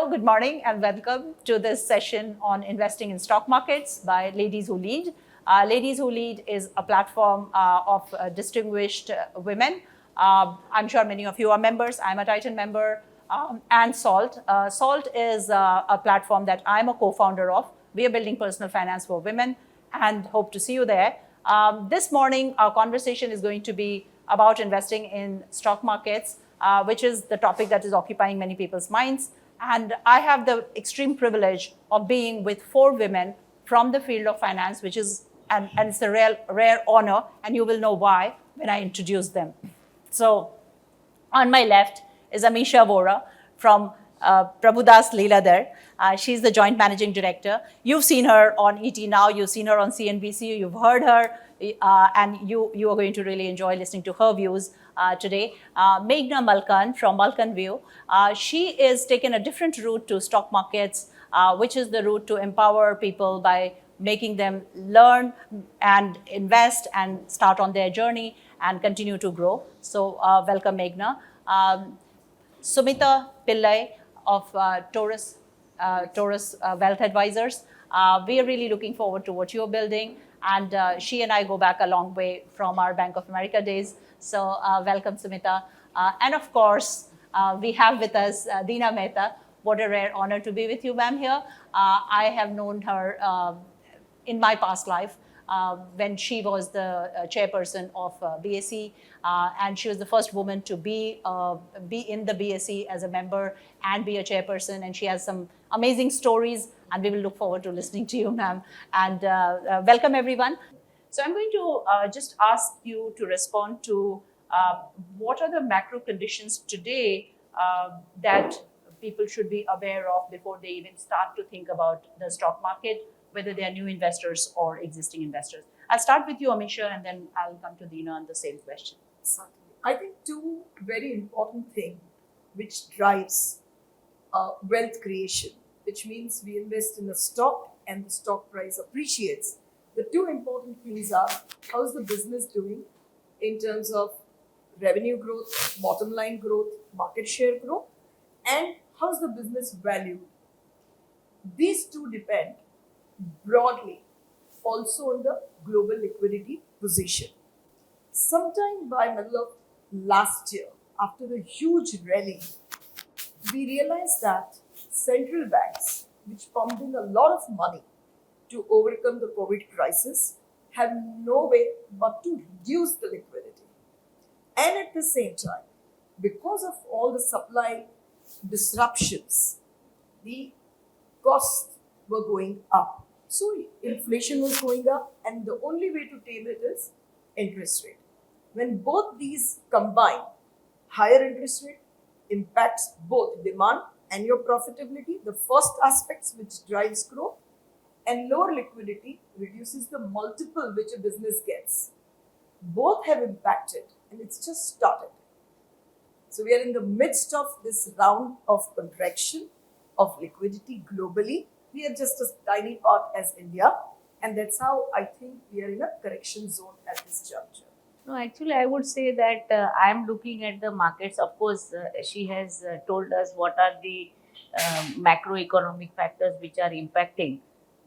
Hello, good morning, and welcome to this session on investing in stock markets by Ladies Who Lead. Ladies Who Lead is a platform of distinguished women. I'm sure many of you are members. I'm a Titan member, and SALT. SALT is a platform that I'm a co-founder of. We are building personal finance for women and hope to see you there. This morning, our conversation is going to be about investing in stock markets, which is the topic that is occupying many people's minds. And I have the extreme privilege of being with 4 women from the field of finance, which is, and it's a rare honor, and you will know why when I introduce them. So on my left is Amisha Vora from Prabhudas Lilladher. She's the joint managing director. You've seen her on ET Now, you've seen her on CNBC, you've heard her, and you are going to really enjoy listening to her views today. Meghana Malkan from Malkan View. She is taken a different route to stock markets, which is the route to empower people by making them learn and invest and start on their journey and continue to grow. So welcome, Meghana. Sumita Pillai of Torus Wealth Advisors. We are really looking forward to what you're building, and she and I go back a long way from our Bank of America days. So welcome, Sumita. And of course, we have with us Dina Mehta. What a rare honor to be with you, ma'am, here. I have known her in my past life when she was the chairperson of BSE, and she was the first woman to be in the BSE as a member and be a chairperson, and she has some amazing stories, and we will look forward to listening to you, ma'am. And welcome, everyone. So I'm going to just ask you to respond to what are the macro conditions today that people should be aware of before they even start to think about the stock market, whether they are new investors or existing investors. I'll start with you, Amisha, and then I'll come to Deena on the same question. Certainly. I think 2 very important things which drives wealth creation, which means we invest in a stock and the stock price appreciates. The 2 important things are how's the business doing in terms of revenue growth, bottom line growth, market share growth, and how's the business value. These 2 depend broadly also on the global liquidity position. Sometime by middle of last year, after the huge rally, we realized that central banks, which pumped in a lot of money to overcome the COVID crisis, have no way but to reduce the liquidity. And at the same time, because of all the supply disruptions, the costs were going up. So inflation was going up, and the only way to tame it is interest rate. When both these combine, higher interest rate impacts both demand and your profitability, the first aspects which drives growth, and lower liquidity reduces the multiple which a business gets. Both have impacted, and it's just started. So we are in the midst of this round of contraction of liquidity globally. We are just a tiny part as India, and that's how I think we are in a correction zone at this juncture. No, actually, I would say that I'm looking at the markets. Of course, she has told us what are the macroeconomic factors which are impacting.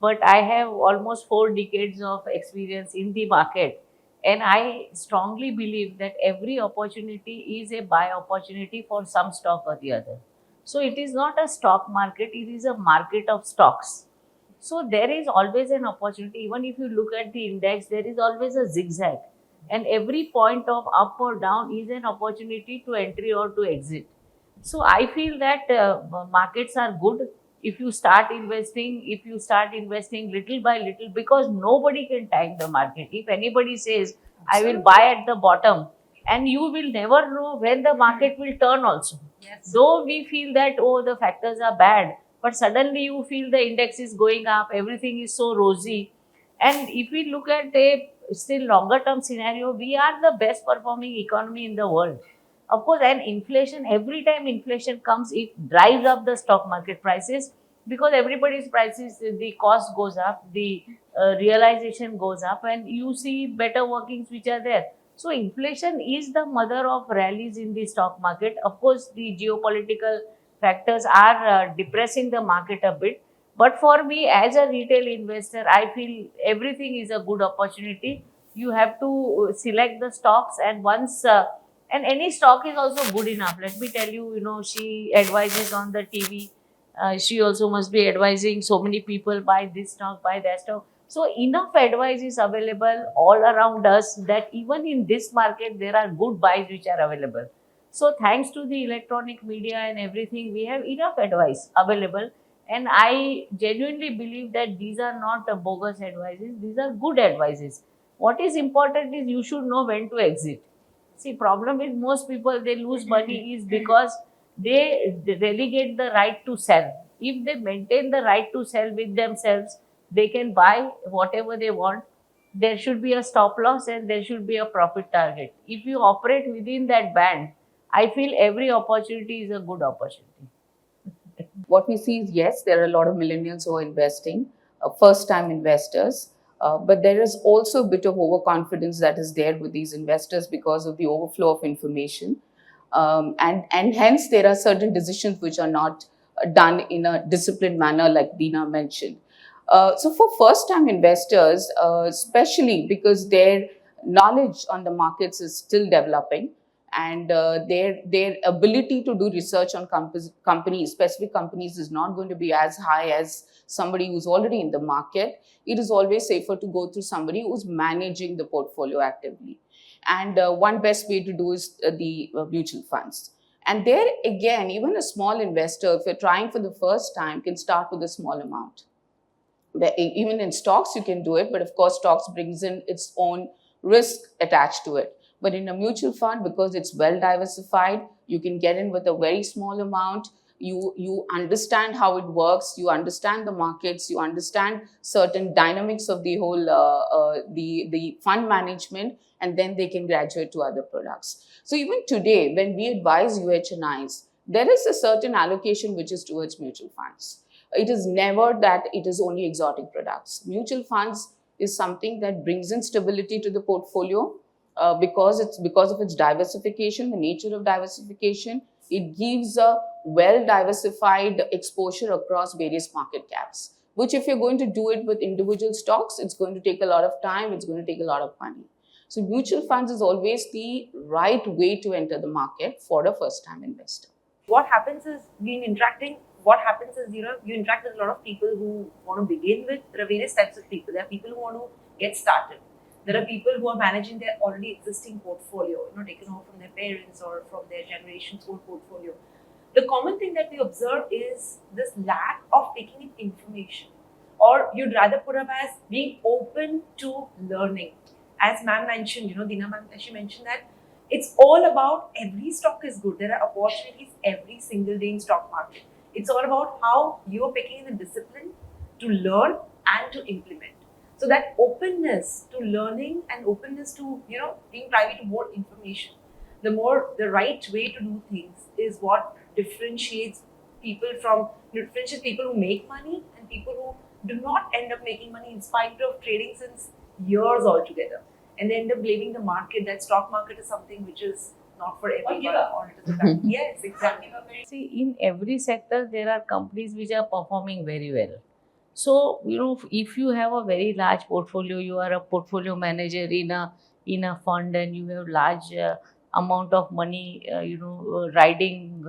But I have almost 4 decades of experience in the market, and I strongly believe that every opportunity is a buy opportunity for some stock or the other. So it is not a stock market, it is a market of stocks. So there is always an opportunity. Even if you look at the index, there is always a zigzag. And every point of up or down is an opportunity to entry or to exit. So I feel that markets are good if you start investing little by little, because nobody can time the market. If anybody says, I will buy at the bottom, and you will never know when the market will turn also. Yes. Though we feel that, oh, the factors are bad, but suddenly you feel the index is going up, everything is so rosy. And if we look at a still longer term scenario, we are the best performing economy in the world. Of course, and inflation, every time inflation comes, it drives up the stock market prices, because everybody's prices, the cost goes up, the realization goes up, and you see better workings which are there. So inflation is the mother of rallies in the stock market. Of course, the geopolitical factors are depressing the market a bit. But for me, as a retail investor, I feel everything is a good opportunity. You have to select the stocks, and once and any stock is also good enough. Let me tell you, she advises on the TV. She also must be advising so many people, buy this stock, buy that stock. So enough advice is available all around us that even in this market there are good buys which are available. So thanks to the electronic media and everything, we have enough advice available. And I genuinely believe that these are not bogus advices, these are good advices. What is important is you should know when to exit. See, problem with most people, they lose money is because they relegate the right to sell. If they maintain the right to sell with themselves, they can buy whatever they want. There should be a stop loss and there should be a profit target. If you operate within that band, I feel every opportunity is a good opportunity. What we see is, yes, there are a lot of millennials who are investing, first-time investors, but there is also a bit of overconfidence that is there with these investors because of the overflow of information. And hence there are certain decisions which are not done in a disciplined manner, like Dina mentioned. So for first-time investors, especially because their knowledge on the markets is still developing, and their ability to do research on companies, specific companies, is not going to be as high as somebody who's already in the market. It is always safer to go through somebody who's managing the portfolio actively. And one best way to do is the mutual funds. And there again, even a small investor, if you're trying for the first time, can start with a small amount. Even in stocks, you can do it, but of course, stocks brings in its own risk attached to it. But in a mutual fund, because it's well diversified, you can get in with a very small amount. You understand how it works, you understand the markets, you understand certain dynamics of the whole the fund management, and then they can graduate to other products. So even today, when we advise UHNIs, there is a certain allocation which is towards mutual funds. It is never that it is only exotic products. Mutual funds is something that brings in stability to the portfolio. Because of its diversification, the nature of diversification, it gives a well diversified exposure across various market caps, which if you're going to do it with individual stocks, it's going to take a lot of time, it's going to take a lot of money. So mutual funds is always the right way to enter the market for a first time investor. What happens is, you interact with a lot of people who want to begin with. There are various types of people. There are people who want to get started. There are people who are managing their already existing portfolio, taken over from their parents or from their generation's old portfolio. The common thing that we observe is this lack of taking in information, or you'd rather put up as being open to learning. As ma'am mentioned, Dina ma'am, she mentioned that it's all about every stock is good. There are opportunities every single day in stock market. It's all about how you're picking the discipline to learn and to implement. So that openness to learning and openness to, being privy to more information, the right way to do things is what differentiates people who make money and people who do not end up making money in spite of trading since years altogether. And they end up blaming the market, that stock market is something which is not for everyone. Or it is a bad. Yes, exactly. See, in every sector, there are companies which are performing very well. So, if you have a very large portfolio, you are a portfolio manager in a fund, and you have large amount of money, riding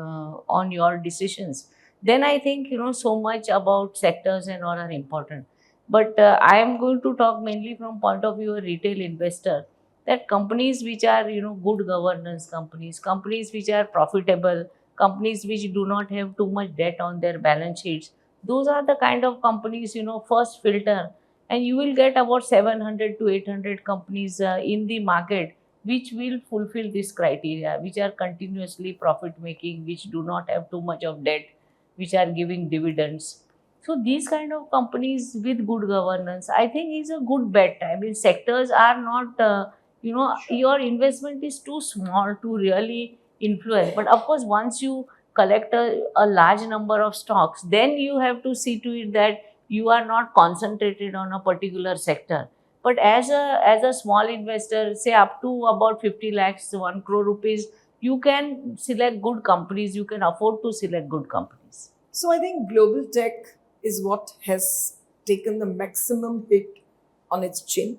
on your decisions, then I think, so much about sectors and all are important. But I am going to talk mainly from point of view of a retail investor, that companies which are, good governance companies which are profitable, companies which do not have too much debt on their balance sheets, those are the kind of companies, first filter, and you will get about 700 to 800 companies in the market which will fulfill this criteria, which are continuously profit making, which do not have too much of debt, which are giving dividends. So these kind of companies with good governance, I think, is a good bet. I mean, sectors are not, your investment is too small to really influence. But of course, once you collect a large number of stocks, then you have to see to it that you are not concentrated on a particular sector. But as a small investor, say up to about 50 lakhs, 1 crore rupees, you can select good companies, you can afford to select good companies. So I think global tech is what has taken the maximum hit on its chin.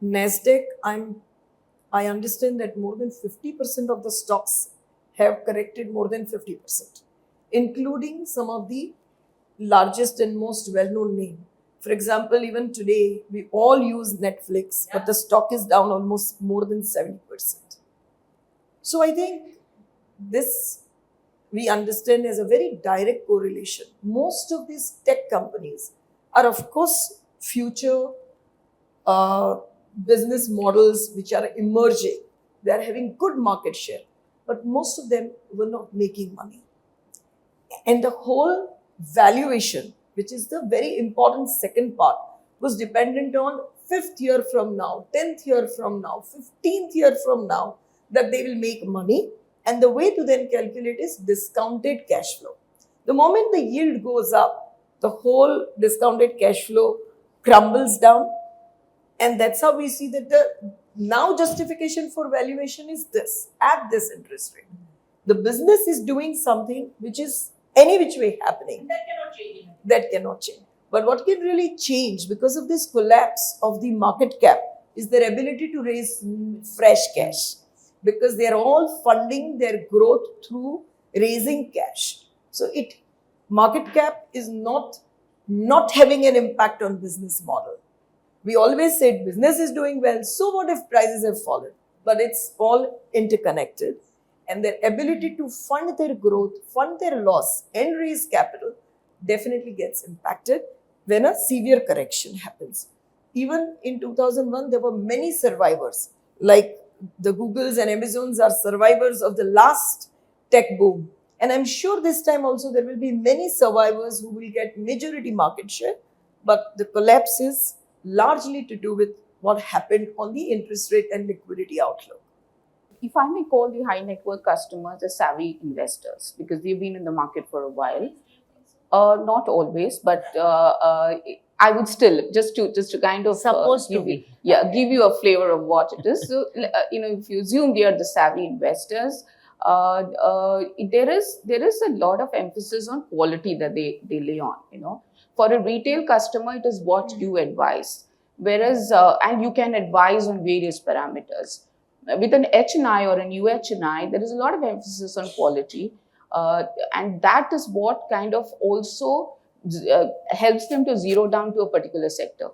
Nasdaq, I understand that more than 50% of the stocks have corrected more than 50%, including some of the largest and most well-known name. For example, even today, we all use Netflix, but the stock is down almost more than 70%. So I think this we understand as a very direct correlation. Most of these tech companies are, of course, future business models which are emerging. They are having good market share, but most of them were not making money. And the whole valuation, which is the very important second part, was dependent on 5th year from now, 10th year from now, 15th year from now, that they will make money. And the way to then calculate is discounted cash flow. The moment the yield goes up, the whole discounted cash flow crumbles down. And that's how we see that the now justification for valuation is this, at this interest rate. The business is doing something which is any which way happening. That cannot change. That cannot change. But what can really change because of this collapse of the market cap is their ability to raise fresh cash, because they are all funding their growth through raising cash. So market cap is not having an impact on business model. We always said business is doing well, so what if prices have fallen? But it's all interconnected, and their ability to fund their growth, fund their loss, and raise capital definitely gets impacted when a severe correction happens. Even in 2001, there were many survivors, like the Googles and Amazons are survivors of the last tech boom. And I'm sure this time also there will be many survivors who will get majority market share, but the collapse is largely to do with what happened on the interest rate and liquidity outlook. If I may call the high net worth customers as savvy investors, because they've been in the market for a while. Not always, but I would still just to kind of Supposed to be. give you a flavor of what it is. So if you assume they are the savvy investors, there is a lot of emphasis on quality that they lay on. For a retail customer, it is what you advise, whereas and you can advise on various parameters. With an HNI or an UHNI, there is a lot of emphasis on quality. And that is what kind of also helps them to zero down to a particular sector.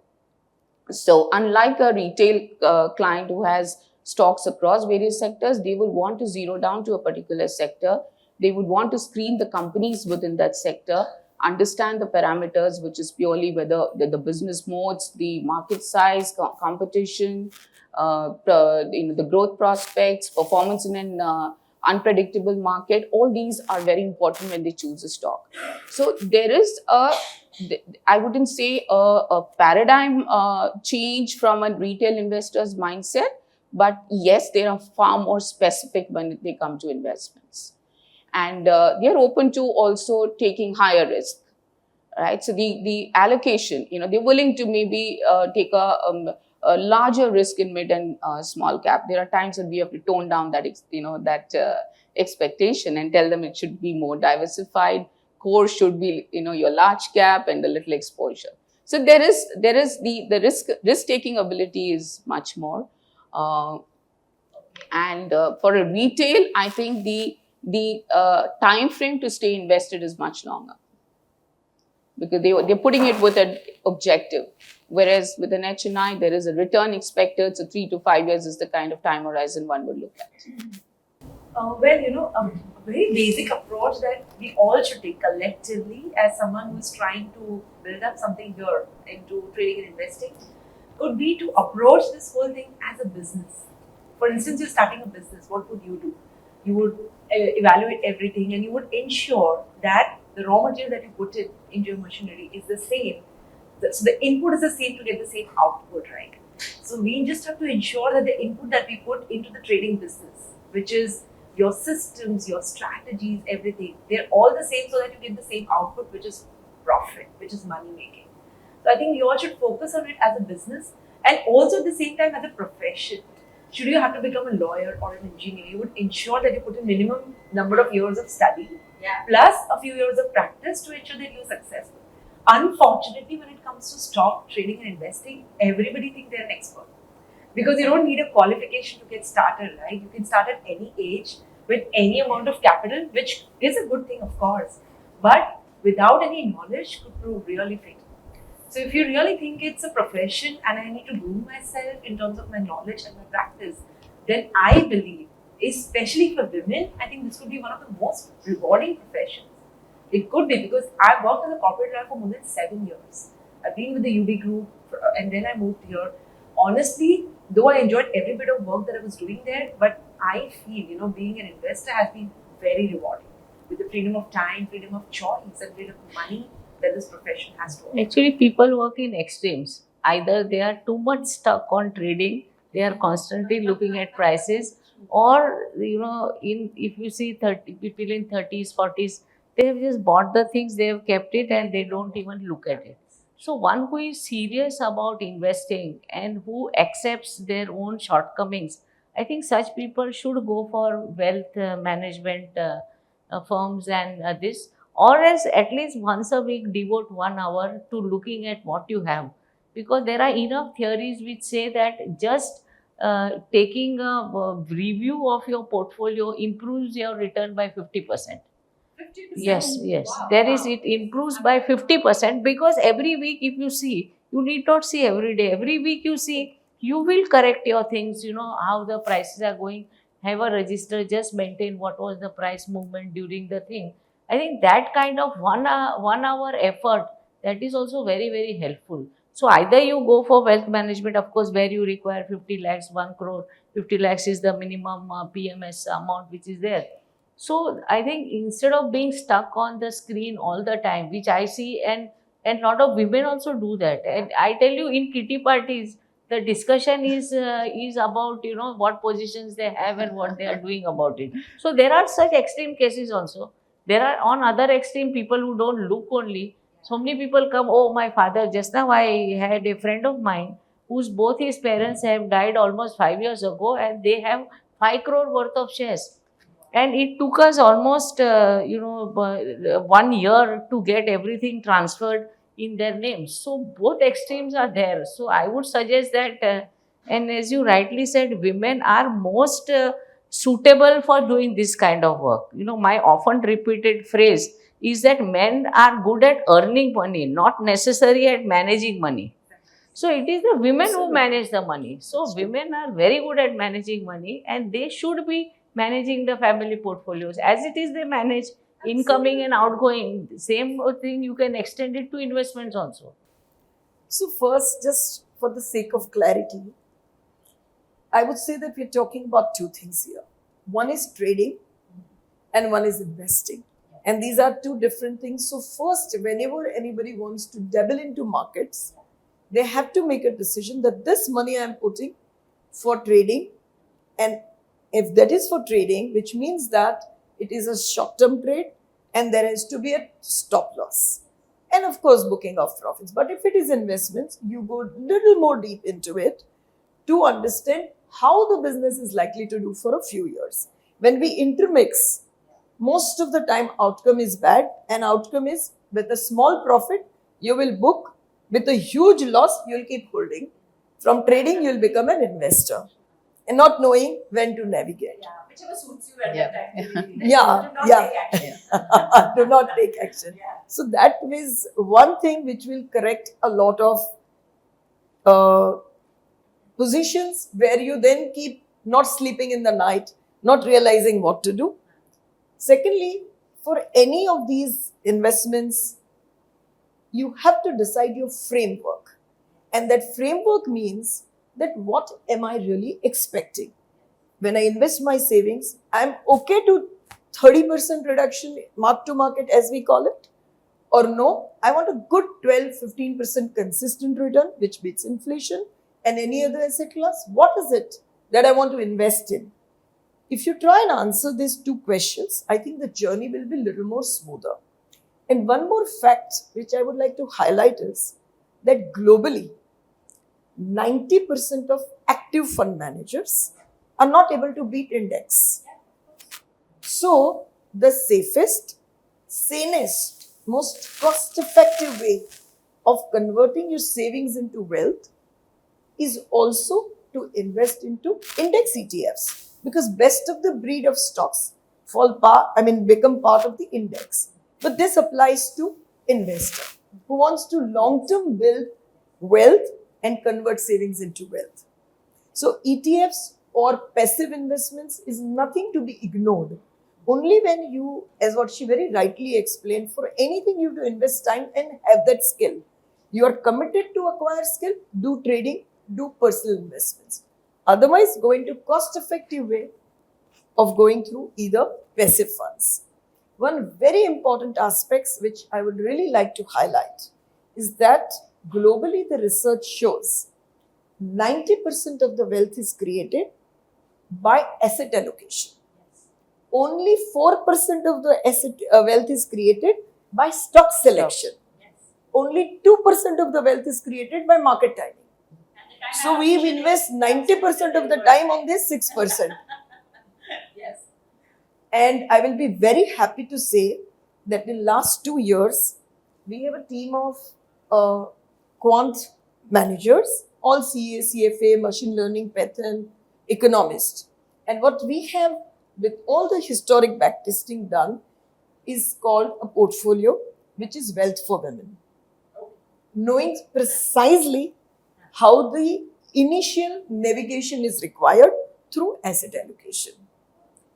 So unlike a retail client who has stocks across various sectors, they will want to zero down to a particular sector. They would want to screen the companies within that sector, understand the parameters, which is purely whether the business modes, the market size, competition, the growth prospects, performance in an unpredictable market. All these are very important when they choose a stock. So there is I wouldn't say a paradigm change from a retail investor's mindset, but yes, they are far more specific when they come to investments. And they are open to also taking higher risk, right? So the allocation, they're willing to maybe take a larger risk in mid and small cap. There are times when we have to tone down that expectation and tell them it should be more diversified. Core should be your large cap and a little exposure. So there is the risk taking ability is much more. And for a retail, I think the time frame to stay invested is much longer, because they're putting it with an objective. Whereas with an HNI, there is a return expected. So 3 to 5 years is the kind of time horizon one would look at. A very basic approach that we all should take collectively as someone who is trying to build up something here into trading and investing could be to approach this whole thing as a business. For instance, you're starting a business, what would you do? You would evaluate everything and you would ensure that the raw material that you put into your machinery is the same. So the input is the same to get the same output, right? So we just have to ensure that the input that we put into the trading business, which is your systems, your strategies, everything, they're all the same so that you get the same output, which is profit, which is money making. So I think you all should focus on it as a business and also at the same time as a profession. should you have to become a lawyer or an engineer, you would ensure that you put a minimum number of years of study plus a few years of practice to ensure that you're successful. Unfortunately, when it comes to stock trading and investing, everybody thinks they're an expert. Because you don't need a qualification to get started, right? You can start at any age with any amount of capital, which is a good thing, of course. But without any knowledge could prove really fatal. So if you really think it's a profession and I need to groom myself in terms of my knowledge and my practice, then I believe, especially for women, I think this could be one of the most rewarding professions. It could be, because I've worked as a corporate lawyer for more than 7 years. I've been with the UB group and then I moved here. Honestly, though I enjoyed every bit of work that I was doing there, but I feel, being an investor has been very rewarding. With the freedom of time, freedom of choice, and freedom of money that this profession has to offer. Actually, people work in extremes. Either they are too much stuck on trading, they are constantly looking at prices, or if you see 30 people in 30s, 40s, they have just bought the things, they have kept it, and they don't even look at it. So one who is serious about investing and who accepts their own shortcomings, I think such people should go for wealth management firms and this, or else at least once a week devote 1 hour to looking at what you have, because there are enough theories which say that just taking a review of your portfolio improves your return by 50%. 50%? Yes. Wow. There is, it improves by 50%, because every week if you see, you need not see every day. Every week you see, you will correct your things, how the prices are going. Have a register, just maintain what was the price movement during the thing. I think that kind of 1 hour effort, that is also very, very helpful. So either you go for wealth management, of course, where you require 50 lakhs, 1 crore, 50 lakhs is the minimum PMS amount which is there. So I think instead of being stuck on the screen all the time, which I see, and lot of women also do that. And I tell you, in kitty parties, the discussion is about what positions they have and what they are doing about it. So there are such extreme cases also. There are on other extreme people who don't look only. So many people come, oh, my father, just now I had a friend of mine whose both his parents have died almost 5 years ago, and they have 5 crore worth of shares. And it took us almost 1 year to get everything transferred in their names. So both extremes are there. So I would suggest that and as you rightly said, women are most suitable for doing this kind of work. My often repeated phrase is that men are good at earning money, not necessary at managing money. So it is the women who manage the money. So women are very good at managing money, and they should be managing the family portfolios. As it is, they manage incoming and outgoing. Same thing, you can extend it to investments also. So first, just for the sake of clarity, I would say that we're talking about two things here. One is trading and one is investing. And these are two different things. So first, whenever anybody wants to dabble into markets, they have to make a decision that this money I'm putting for trading, and if that is for trading, which means that it is a short-term trade and there has to be a stop loss. And of course, booking of profits. But if it is investments, you go a little more deep into it to understand how the business is likely to do for a few years. When we intermix, most of the time outcome is bad, and outcome is with a small profit, you will book. With a huge loss, you'll keep holding. From trading, you'll become an investor and not knowing when to navigate. Yeah, whichever suits you at that time. Yeah, Do not yeah. take action. Do not take action. Yeah. So that is one thing which will correct a lot of positions where you then keep not sleeping in the night, not realizing what to do. Secondly, for any of these investments, you have to decide your framework. And that framework means that what am I really expecting? When I invest my savings, I'm okay to 30% reduction, mark to market as we call it, or no, I want a good 12-15% consistent return, which beats inflation and any other asset class. What is it that I want to invest in? If you try and answer these two questions, I think the journey will be a little more smoother. And one more fact which I would like to highlight is that globally, 90% of active fund managers are not able to beat index. So the safest, sanest, most cost-effective way of converting your savings into wealth is also to invest into index ETFs, because best of the breed of stocks become part of the index. But this applies to investor who wants to long-term build wealth and convert savings into wealth. So ETFs or passive investments is nothing to be ignored. Only when you, as what she very rightly explained, for anything you have to invest time and have that skill. You are committed to acquire skill, do trading, do personal investments. Otherwise, go into cost-effective way of going through either passive funds. One very important aspect which I would really like to highlight is that globally the research shows 90% of the wealth is created by asset allocation. Only 4% of the asset wealth is created by stock selection. Only 2% of the wealth is created by market timing. So we invest 90% of the time on this 6%. Yes. And I will be very happy to say that in last 2 years, we have a team of quant managers, all CA, CFA, machine learning, Python, economists. And what we have with all the historic backtesting done is called a portfolio, which is wealth for women. Knowing precisely how the initial navigation is required through asset allocation.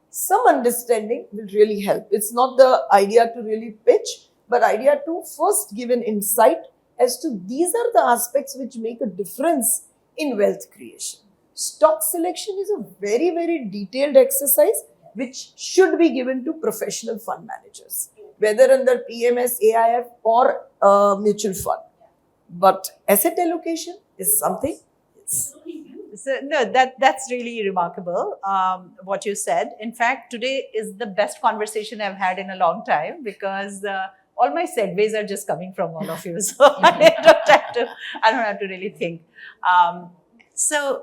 Some understanding will really help. It's not the idea to really pitch, but idea to first give an insight as to these are the aspects which make a difference in wealth creation. Stock selection is a very, very detailed exercise which should be given to professional fund managers, whether under PMS, AIF or mutual fund. But asset allocation is something. So, no, that's really remarkable, what you said. In fact, today is the best conversation I've had in a long time, because all my segues are just coming from all of you. So I don't have to really think. So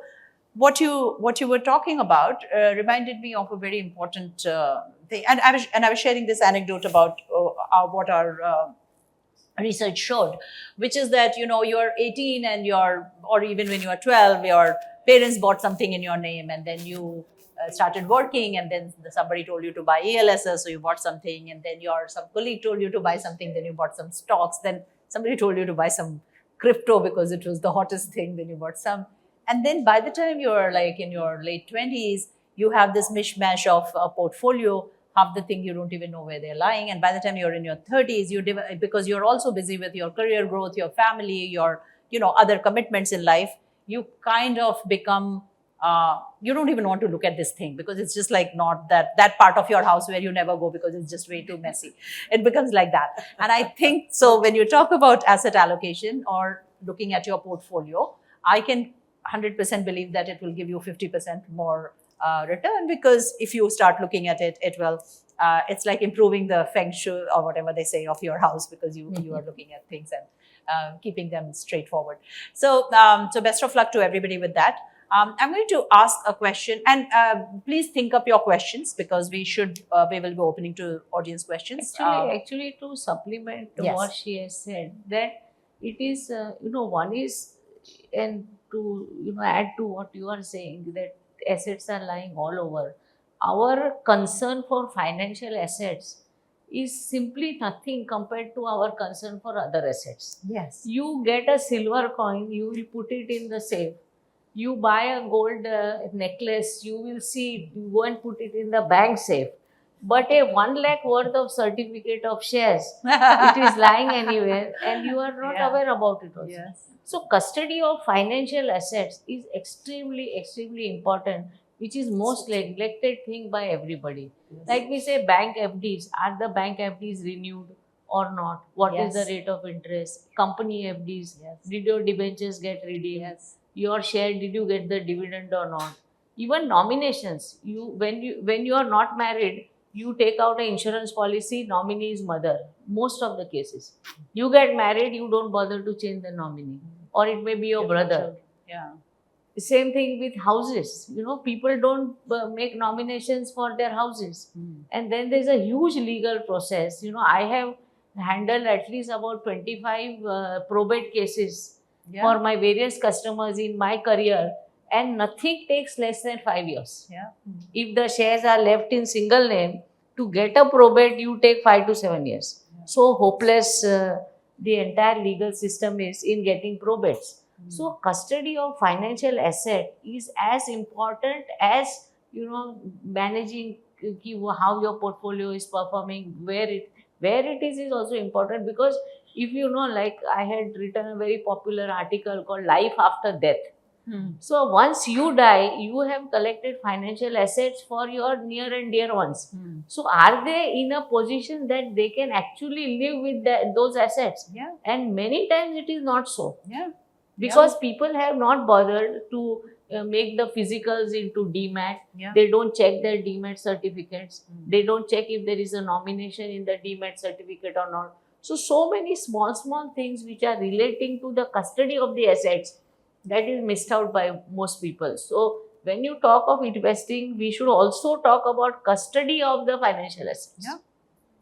what you were talking about reminded me of a very important thing. And I was sharing this anecdote about what our research showed, which is that, you're 18 and or even when you are 12, your parents bought something in your name, and then you started working, and then somebody told you to buy ELSS, so you bought something, and then some colleague told you to buy something, then you bought some stocks, then somebody told you to buy some crypto because it was the hottest thing, then you bought some. And then by the time you're like in your late 20s, you have this mishmash of a portfolio. Half the thing you don't even know where they're lying. And by the time you're in your 30s, because you're also busy with your career growth, your family, your other commitments in life, you kind of become, you don't even want to look at this thing, because it's just like not that part of your house where you never go because it's just way too messy. It becomes like that. And I think, so when you talk about asset allocation or looking at your portfolio, I can 100% believe that it will give you 50% more return, because if you start looking at it, it will, it's like improving the feng shui or whatever they say of your house, because you are looking at things and keeping them straightforward. So, so best of luck to everybody with that. I'm going to ask a question, and please think up your questions, because we will be opening to audience questions. Actually, to supplement Yes. what she has said, that it is, one is, and to add to what you are saying, that assets are lying all over. Our concern for financial assets is simply nothing compared to our concern for other assets. Yes. You get a silver coin, you will put it in the safe. You buy a gold necklace, you will see, you go and put it in the bank safe. But a 1 lakh worth of certificate of shares, it is lying anywhere, and you are not aware about it also. Yes. So custody of financial assets is extremely, extremely important, which is most neglected thing by everybody. Yes. Like we say, bank FDs, are the bank FDs renewed or not? What is Yes. the rate of interest? Company FDs, Yes. did your debentures get redeemed? Yes. Your share, did you get the dividend or not? Even nominations, when you are not married, you take out an insurance policy, nominee is mother, most of the cases. You get married, you don't bother to change the nominee, or it may be your brother. Yeah. Same thing with houses. People don't make nominations for their houses. And then there's a huge legal process. I have handled at least about 25 probate cases for my various customers in my career, and nothing takes less than 5 years. If the shares are left in single name, to get a probate, you take 5 to 7 years. So hopeless the entire legal system is in getting probates. So custody of financial asset is as important as managing how your portfolio is performing. Where it is also important, because if like I had written a very popular article called Life After Death. So once you die, you have collected financial assets for your near and dear ones. So are they in a position that they can actually live with those assets? And many times it is not so. Because people have not bothered to make the physicals into DMAT. They don't check their DMAT certificates. They don't check if there is a nomination in the DMAT certificate or not. So many small things which are relating to the custody of the assets, that is missed out by most people. So when you talk of investing, we should also talk about custody of the financial assets.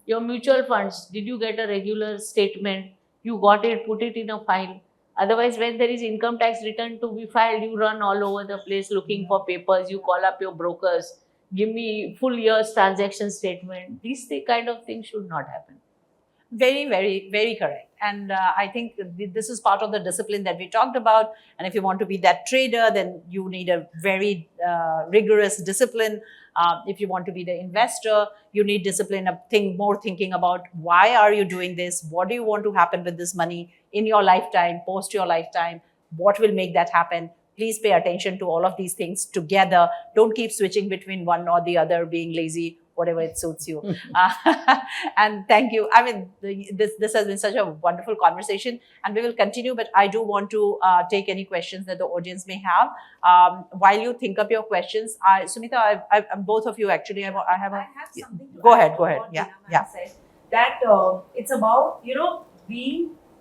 Your mutual funds, did you get a regular statement? You got it, put it in a file. Otherwise, when there is income tax return to be filed, you run all over the place looking for papers. You call up your brokers, give me full year's transaction statement. These kind of things should not happen. Very, very, very correct. And I think this is part of the discipline that we talked about. And if you want to be that trader, then you need a very rigorous discipline. If you want to be the investor, you need discipline, thinking about why are you doing this? What do you want to happen with this money in your lifetime, post your lifetime? What will make that happen? Please pay attention to all of these things together. Don't keep switching between one or the other, being lazy, whatever it suits you. And thank you. I mean, this has been such a wonderful conversation, and we will continue, but I do want to take any questions that the audience may have. While you think up your questions, Sumita, both of you actually, I have something to go add ahead, to go ahead. what Yeah, Dina yeah. said, that it's about,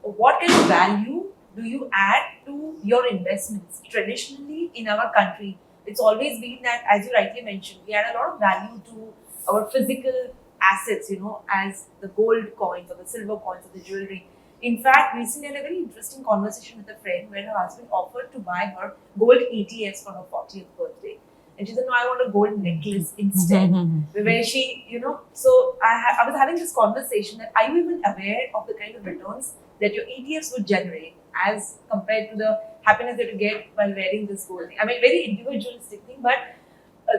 what kind of value do you add to your investments? Traditionally in our country, it's always been that, as you rightly mentioned, we had a lot of value to our physical assets, as the gold coins or the silver coins or the jewelry. In fact, recently I had a very interesting conversation with a friend where her husband offered to buy her gold ETFs for her 40th birthday. And she said, no, I want a gold necklace instead. Where she, so I was having this conversation that, are you even aware of the kind of returns that your ETFs would generate as compared to the happiness that you get while wearing this gold thing? I mean, very individualistic thing, but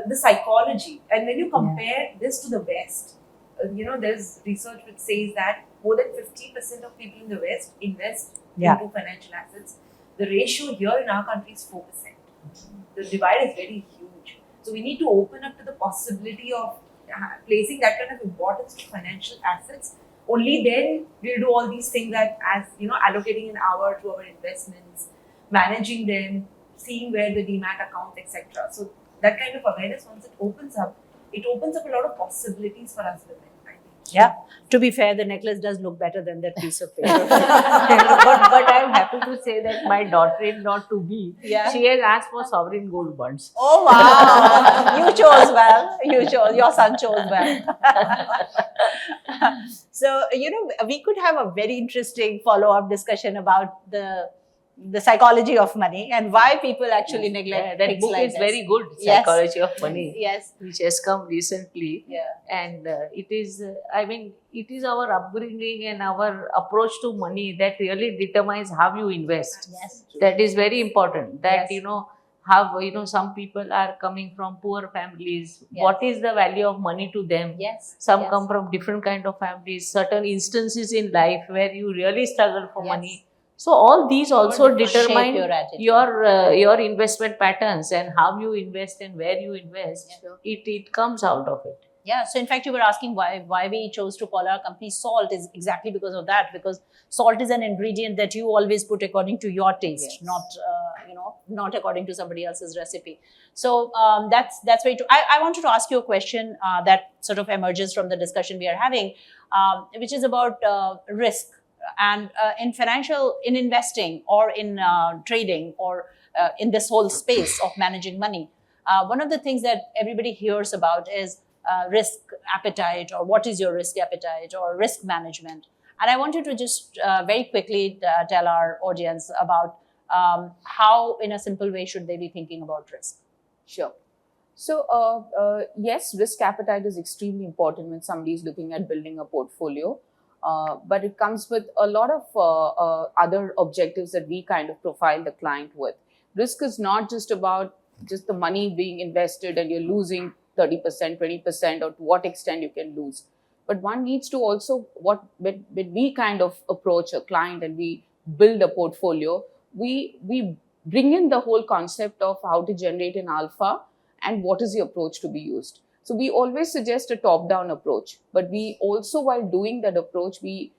the psychology. And when you compare this to the West, there's research which says that more than 50% of people in the West invest into financial assets. The ratio here in our country is 4%. The divide is very huge. So we need to open up to the possibility of placing that kind of importance to financial assets. Only then we'll do all these things, that as allocating an hour to our investments, managing them, seeing where the demat account, etc. So that kind of awareness, once it opens up a lot of possibilities for us women, I think. Yeah. To be fair, the necklace does look better than that piece of paper. but I'm happy to say that my daughter-in-law to be, she has asked for sovereign gold bonds. Oh wow! You chose well. Your son chose well. So, we could have a very interesting follow-up discussion about the psychology of money and why people actually neglect that things book like is this. very good, Psychology of Money. Yes. Which has come recently. Yeah. And it is, it is our upbringing and our approach to money that really determines how you invest. Yes. That is very important. That, Yes. how, some people are coming from poor families. Yes. What is the value of money to them? Yes. Some Yes. come from different kind of families. Certain instances in life where you really struggle for Yes. money. So all these also determine your attitude. your investment patterns and how you invest and where you invest. Yeah. It comes out of it. Yeah. So in fact, you were asking why we chose to call our company Salt is exactly because of that. Because salt is an ingredient that you always put according to your taste, not according to somebody else's recipe. So that's very true. I wanted to ask you a question that sort of emerges from the discussion we are having, which is about risk. And in investing or in trading or in this whole space of managing money. One of the things that everybody hears about is risk appetite, or what is your risk appetite, or risk management. And I want you to just very quickly tell our audience about how, in a simple way, should they be thinking about risk. Sure. So, yes, risk appetite is extremely important when somebody is looking at building a portfolio. But it comes with a lot of other objectives that we kind of profile the client with. Risk is not just about just the money being invested and you're losing 30%, 20%, or to what extent you can lose. But one needs to also, when we kind of approach a client and we build a portfolio, we bring in the whole concept of how to generate an alpha and what is the approach to be used. So we always suggest a top-down approach, but we also, while doing that approach, we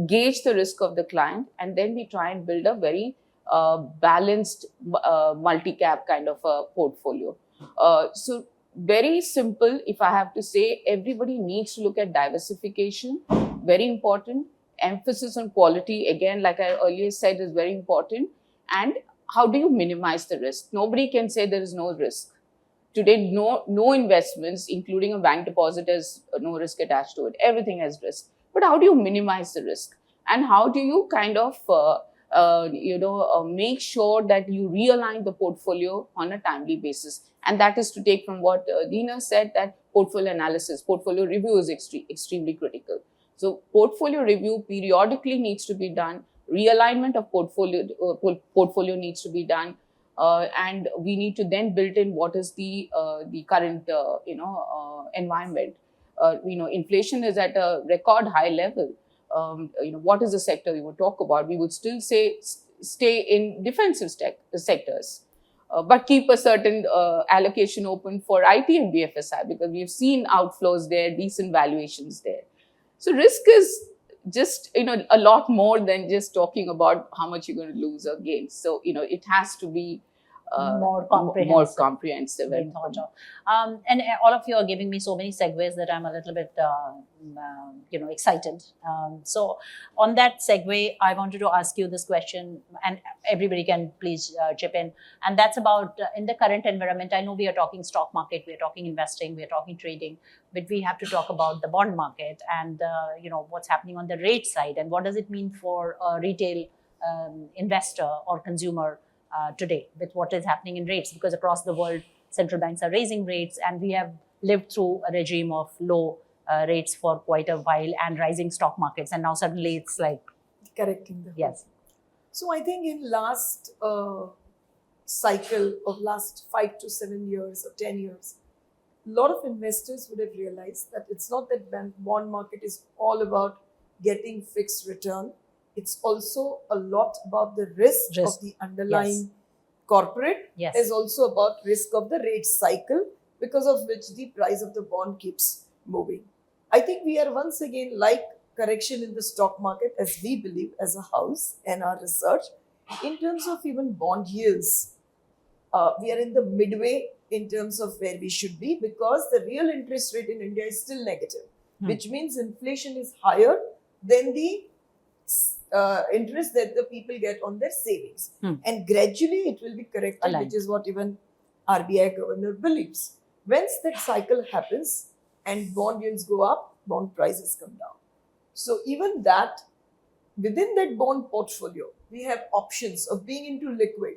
gauge the risk of the client, and then we try and build a very balanced multi-cap kind of a portfolio. So very simple, if I have to say, everybody needs to look at diversification, very important. Emphasis on quality, again, like I earlier said, is very important. And how do you minimize the risk? Nobody can say there is no risk. Today, no investments, including a bank deposit, has no risk attached to it. Everything has risk. But how do you minimize the risk? And how do you kind of, make sure that you realign the portfolio on a timely basis? And that is to take from what Deena said, that portfolio analysis, portfolio review is extremely critical. So portfolio review periodically needs to be done. Realignment of portfolio needs to be done. And we need to then build in what is the current environment. Inflation is at a record high level. What is the sector we would talk about? We would still say stay in defensive sectors, but keep a certain allocation open for IT and BFSI, because we've seen outflows there, decent valuations there. So risk is just a lot more than just talking about how much you're going to lose or gain. So it has to be more comprehensive and thought of. And all of you are giving me so many segues that I'm a little bit excited. So on that segue, I wanted to ask you this question, and everybody can please chip in. And that's about in the current environment. I know we are talking stock market, we are talking investing, we are talking trading, but we have to talk about the bond market and what's happening on the rate side, and what does it mean for a retail investor or consumer today with what is happening in rates, because across the world central banks are raising rates, and we have lived through a regime of low rates for quite a while and rising stock markets, and now suddenly it's like correcting the yes. So I think in last cycle of last 5 to 7 years or 10 years, a lot of investors would have realized that it's not that bond market is all about getting fixed return. It's also a lot about the risk of the underlying corporate. Yes. There's also about risk of the rate cycle, because of which the price of the bond keeps moving. I think we are once again like correction in the stock market, as we believe as a house and our research, in terms of even bond yields. We are in the midway in terms of where we should be, because the real interest rate in India is still negative, which means inflation is higher than the interest that the people get on their savings. And gradually it will be corrected, which is what even RBI governor believes. Once that cycle happens and bond yields go up, bond prices come down. So even that, within that bond portfolio, we have options of being into liquid,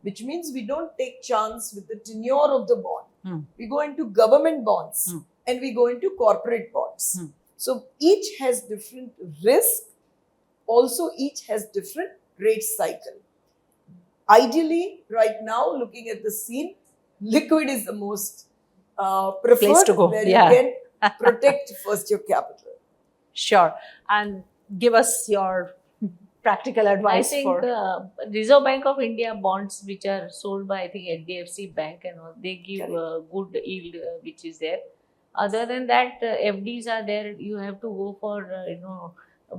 which means we don't take chance with the tenure of the bond. We go into government bonds and we go into corporate bonds. So each has different risk. Also, each has different rate cycle. Ideally, right now, looking at the scene, liquid is the most preferred, place to go. Where you can protect first your capital. Sure. And give us your practical advice. I think Reserve Bank of India bonds, which are sold by, I think, HDFC Bank and all, they give good yield, which is there. Other than that, FDs are there. You have to go for,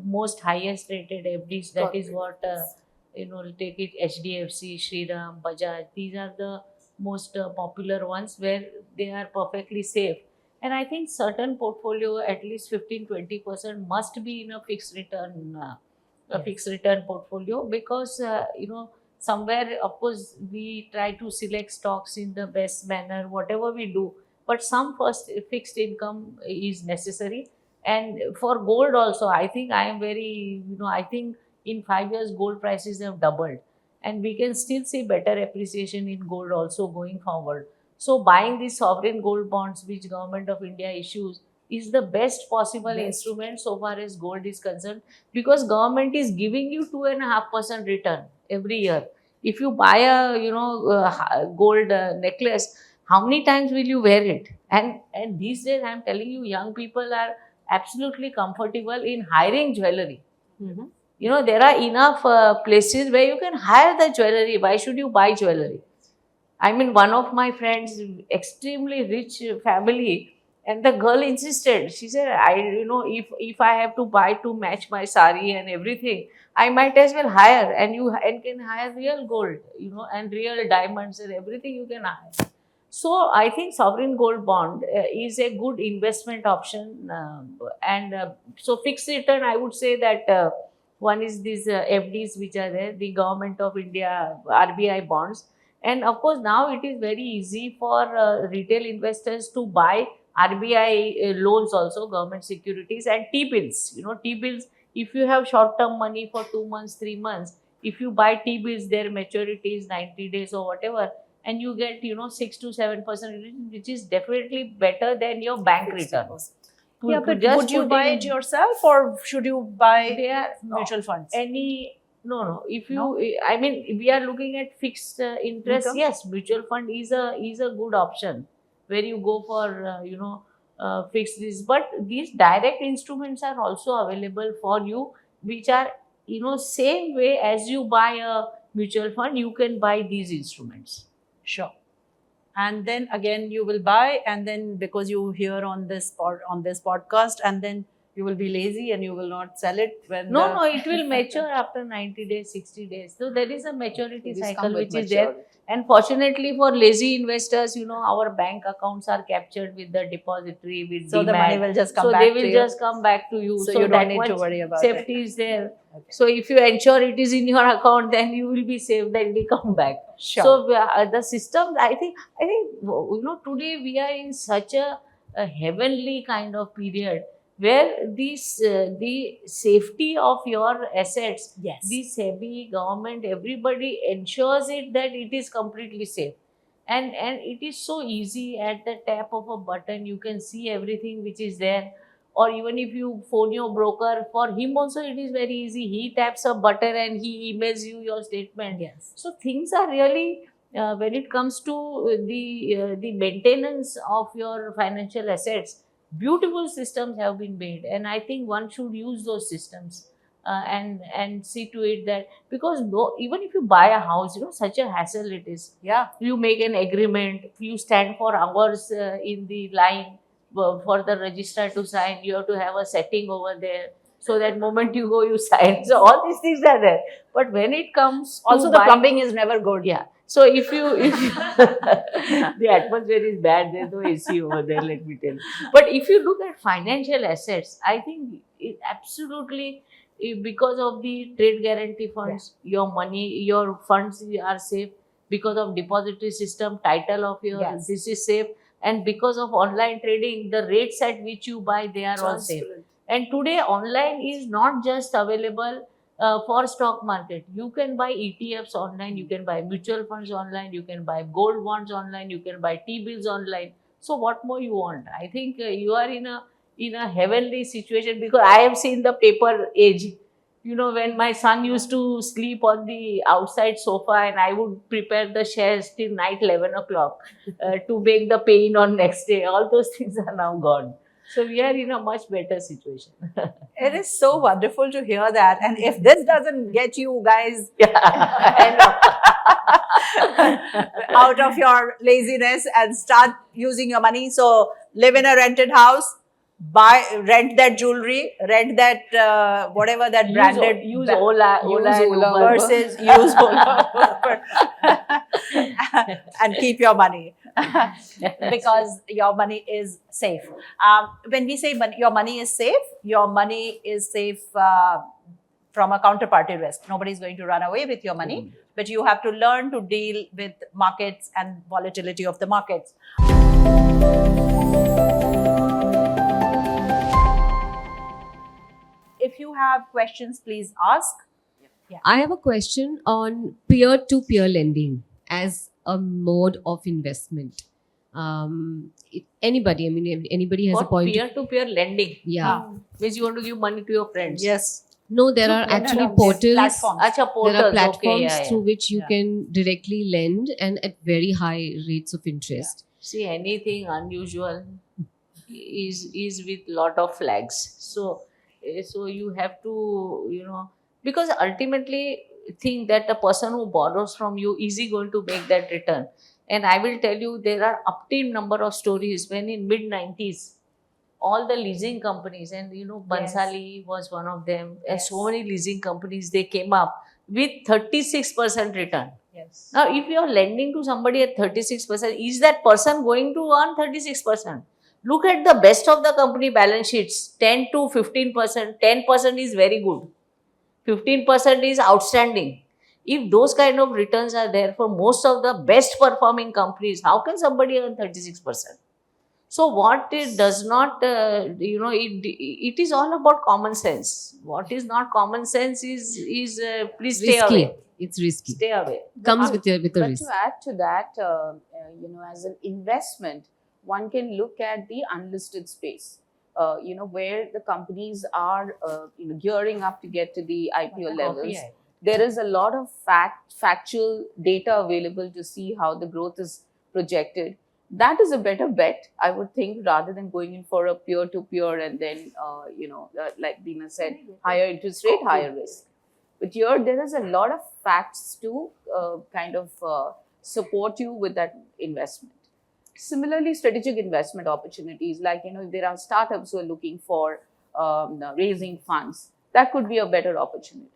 most highest rated FDs. That is what, take it HDFC, Shriram, Bajaj. These are the most popular ones where they are perfectly safe. And I think certain portfolio, at least 15-20% must be in a fixed return, fixed return portfolio, because, somewhere, of course, we try to select stocks in the best manner, whatever we do. But some first fixed income is necessary. And for gold also, I think I am very, I think in 5 years, gold prices have doubled. And we can still see better appreciation in gold also going forward. So buying these sovereign gold bonds which Government of India issues is the best possible instrument so far as gold is concerned, because government is giving you 2.5% return every year. If you buy a gold necklace, how many times will you wear it? And these days, I am telling you, young people are absolutely comfortable in hiring jewelry. Mhm. There are enough places where you can hire the jewelry. Why should you buy jewelry? I mean, one of my friends, extremely rich family, and the girl insisted. She said, if I have to buy to match my sari and everything, I might as well hire. And can hire real gold, and real diamonds and everything you can hire. So I think sovereign gold bond is a good investment option. So fixed return, I would say that one is these FDs which are there, the Government of India, RBI bonds. And of course, now it is very easy for retail investors to buy RBI loans also, government securities, and T-bills. T-bills, if you have short-term money for 2 months, 3 months, if you buy T-bills, their maturity is 90 days or whatever, and you get 6 to 7%, which is definitely better than your bank return. Yeah, but would you buy it yourself, or should you buy mutual funds? No. If you, I mean, we are looking at fixed interest. Income? Yes, mutual fund is a good option where you go for fixed risk. But these direct instruments are also available for you, which are same way as you buy a mutual fund, you can buy these instruments. Sure. And then again, you will buy, and then because you hear on this podcast, and then you will be lazy and you will not sell it when No, it will mature after 90 days, 60 days. So there is a maturity cycle which is there. And fortunately for lazy investors, our bank accounts are captured with the depository, with so Demat. the money will just come so back they to will you. just come back to you. So you don't need to worry about it. Safety is there. Okay. So if you ensure it is in your account, then you will be safe, then it will come back. Sure. So the system, I think today we are in such a heavenly kind of period where the safety of your assets, Yes. the SEBI, government, everybody ensures it that it is completely safe. And it is so easy at the tap of a button, you can see everything which is there. Or even if you phone your broker, for him also it is very easy. He taps a button and he emails you your statement. Yes. So things are really, when it comes to the maintenance of your financial assets, beautiful systems have been made, and I think one should use those systems and see to it that, because even if you buy a house, such a hassle it is. Yeah. You make an agreement, you stand for hours in the line for the registrar to sign. You have to have a setting over there, so that moment you go, you sign. So all these things are there. But when it comes to Also, the plumbing is never good. Yeah. So if you the atmosphere is bad, there's no AC over there, let me tell you. But if you look at financial assets, I think it absolutely, because of the trade guarantee funds, your money, your funds are safe. Because of depository system, title of your this is safe. And because of online trading, the rates at which you buy, they are all safe. And today online is not just available for stock market. You can buy ETFs online, you can buy mutual funds online, you can buy gold bonds online, you can buy T-bills online. So what more you want? I think you are in a heavenly situation, because I have seen the paper age. When my son used to sleep on the outside sofa and I would prepare the shares till night 11 o'clock to make the pay-in on next day, all those things are now gone. So we are in a much better situation. It is so wonderful to hear that. And if this doesn't get you guys out of your laziness and start using your money, so live in a rented house, rent that jewelry, rent that whatever that branded, use Ola versus use Ola and keep your money. Because your money is safe. When we say your money is safe from a counterparty risk. Nobody is going to run away with your money. but you have to learn to deal with markets and volatility of the markets. If you have questions, please ask. I have a question on peer-to-peer lending as a mode of investment. Anybody has a For point. peer-to-peer lending, Yeah. which you want to give money to your friends. Yes. No, there are actually portals. Platforms. Acha, portals. There are platforms Okay, yeah, through yeah. which you Yeah. can directly lend and at very high rates of interest. See, anything unusual is with lot of flags. So you have to, because ultimately think that the person who borrows from you is he going to make that return. And I will tell you, there are upteen number of stories when in mid-90s, all the leasing companies, and Bansali was one of them, and so many leasing companies, they came up with 36% return. Yes. Now, if you are lending to somebody at 36%, is that person going to earn 36%? Look at the best of the company balance sheets, 10 to 15%. 10% is very good. 15% is outstanding. If those kind of returns are there for most of the best performing companies, how can somebody earn 36%? So what it does not, it is all about common sense. What is not common sense is please stay Risky. away. It's risky. Stay away. Comes with a But risk. to add to that, as an investment, one can look at the unlisted space, where the companies are, gearing up to get to the IPO levels. There is a lot of factual data available to see how the growth is projected. That is a better bet, I would think, rather than going in for a peer-to-peer and then, like Deena said, higher interest rate, higher risk. But here, there is a lot of facts to support you with that investment. Similarly, strategic investment opportunities, like, if there are startups who are looking for raising funds, that could be a better opportunity.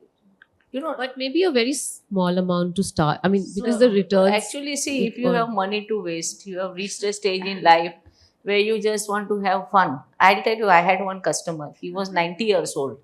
But maybe a very small amount to start. I mean, because the returns. Actually, see, if you have money to waste, you have reached a stage in life where you just want to have fun. I'll tell you, I had one customer. He was 90 years old.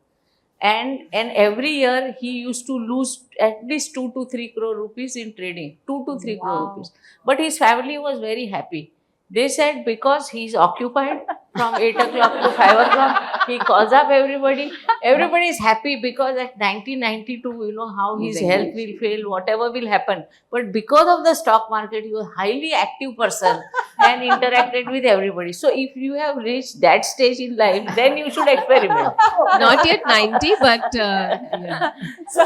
And every year he used to lose at least 2 to 3 crore rupees in trading. 2 to 3 crore rupees. But his family was very happy. They said because he's occupied from 8 o'clock to 5 o'clock, he calls up everybody. Everybody is happy because at 1992, how his health will fail, whatever will happen. But because of the stock market, he was a highly active person and interacted with everybody. So if you have reached that stage in life, then you should experiment. Not yet 90, but yeah. So,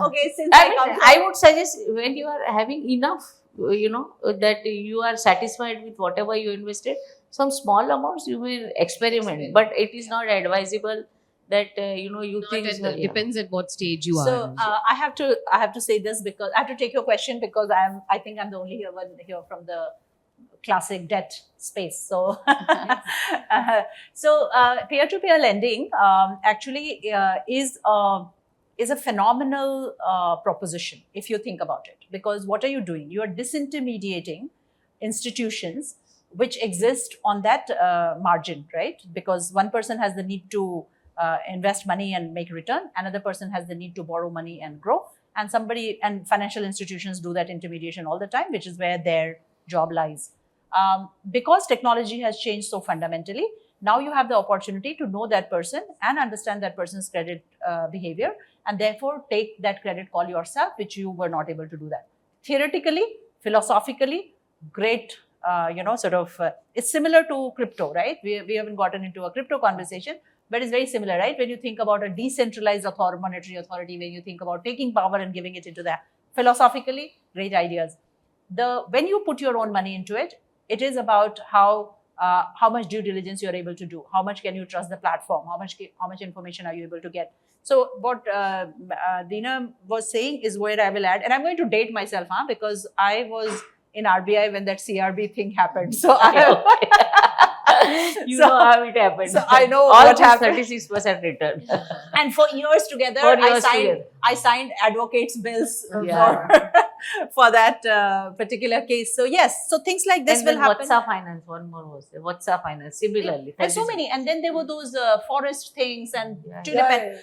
okay, since I would suggest when you are having enough, that you are satisfied with whatever you invested, some small amounts you will experiment, but it is not advisable that you think Depends at what stage you So are. I have to say this because I have to take your question because I think I'm the only one here from the classic debt space. So peer-to-peer lending actually is a phenomenal proposition if you think about it, because what are you doing? You are disintermediating institutions which exist on that margin, right? Because one person has the need to invest money and make return, another person has the need to borrow money and grow, and financial institutions do that intermediation all the time, which is where their job lies. Because technology has changed so fundamentally, now you have the opportunity to know that person and understand that person's credit behavior, and therefore take that credit call yourself, which you were not able to do that. Theoretically, philosophically, great, it's similar to crypto, right? We haven't gotten into a crypto conversation, but it's very similar, right? When you think about a decentralized monetary authority, when you think about taking power and giving it into that, philosophically, great ideas. When you put your own money into it, it is about how much due diligence you are able to do, how much can you trust the platform, how much information are you able to get. So what Deena was saying is where I will add, and I'm going to date myself, because I was in RBI when that CRB thing happened. So you know how it happened. So I know all what happened. 36% return. And for years together, I signed advocates' bills for that particular case. So yes, so things like this will happen. WhatsApp Finance, one more was there. WhatsApp Finance, similarly. And so many. And then there were those forest things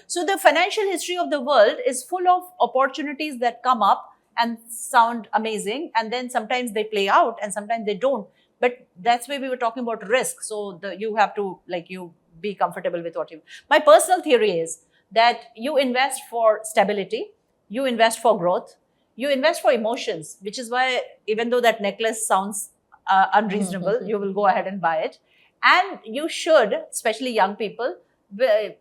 So the financial history of the world is full of opportunities that come up, and sound amazing, and then sometimes they play out and sometimes they don't. But that's where we were talking about risk. So you have to you be comfortable with what you. My personal theory is that you invest for stability, you invest for growth, you invest for emotions, which is why even though that necklace sounds unreasonable, you will go ahead and buy it. And you should, especially young people,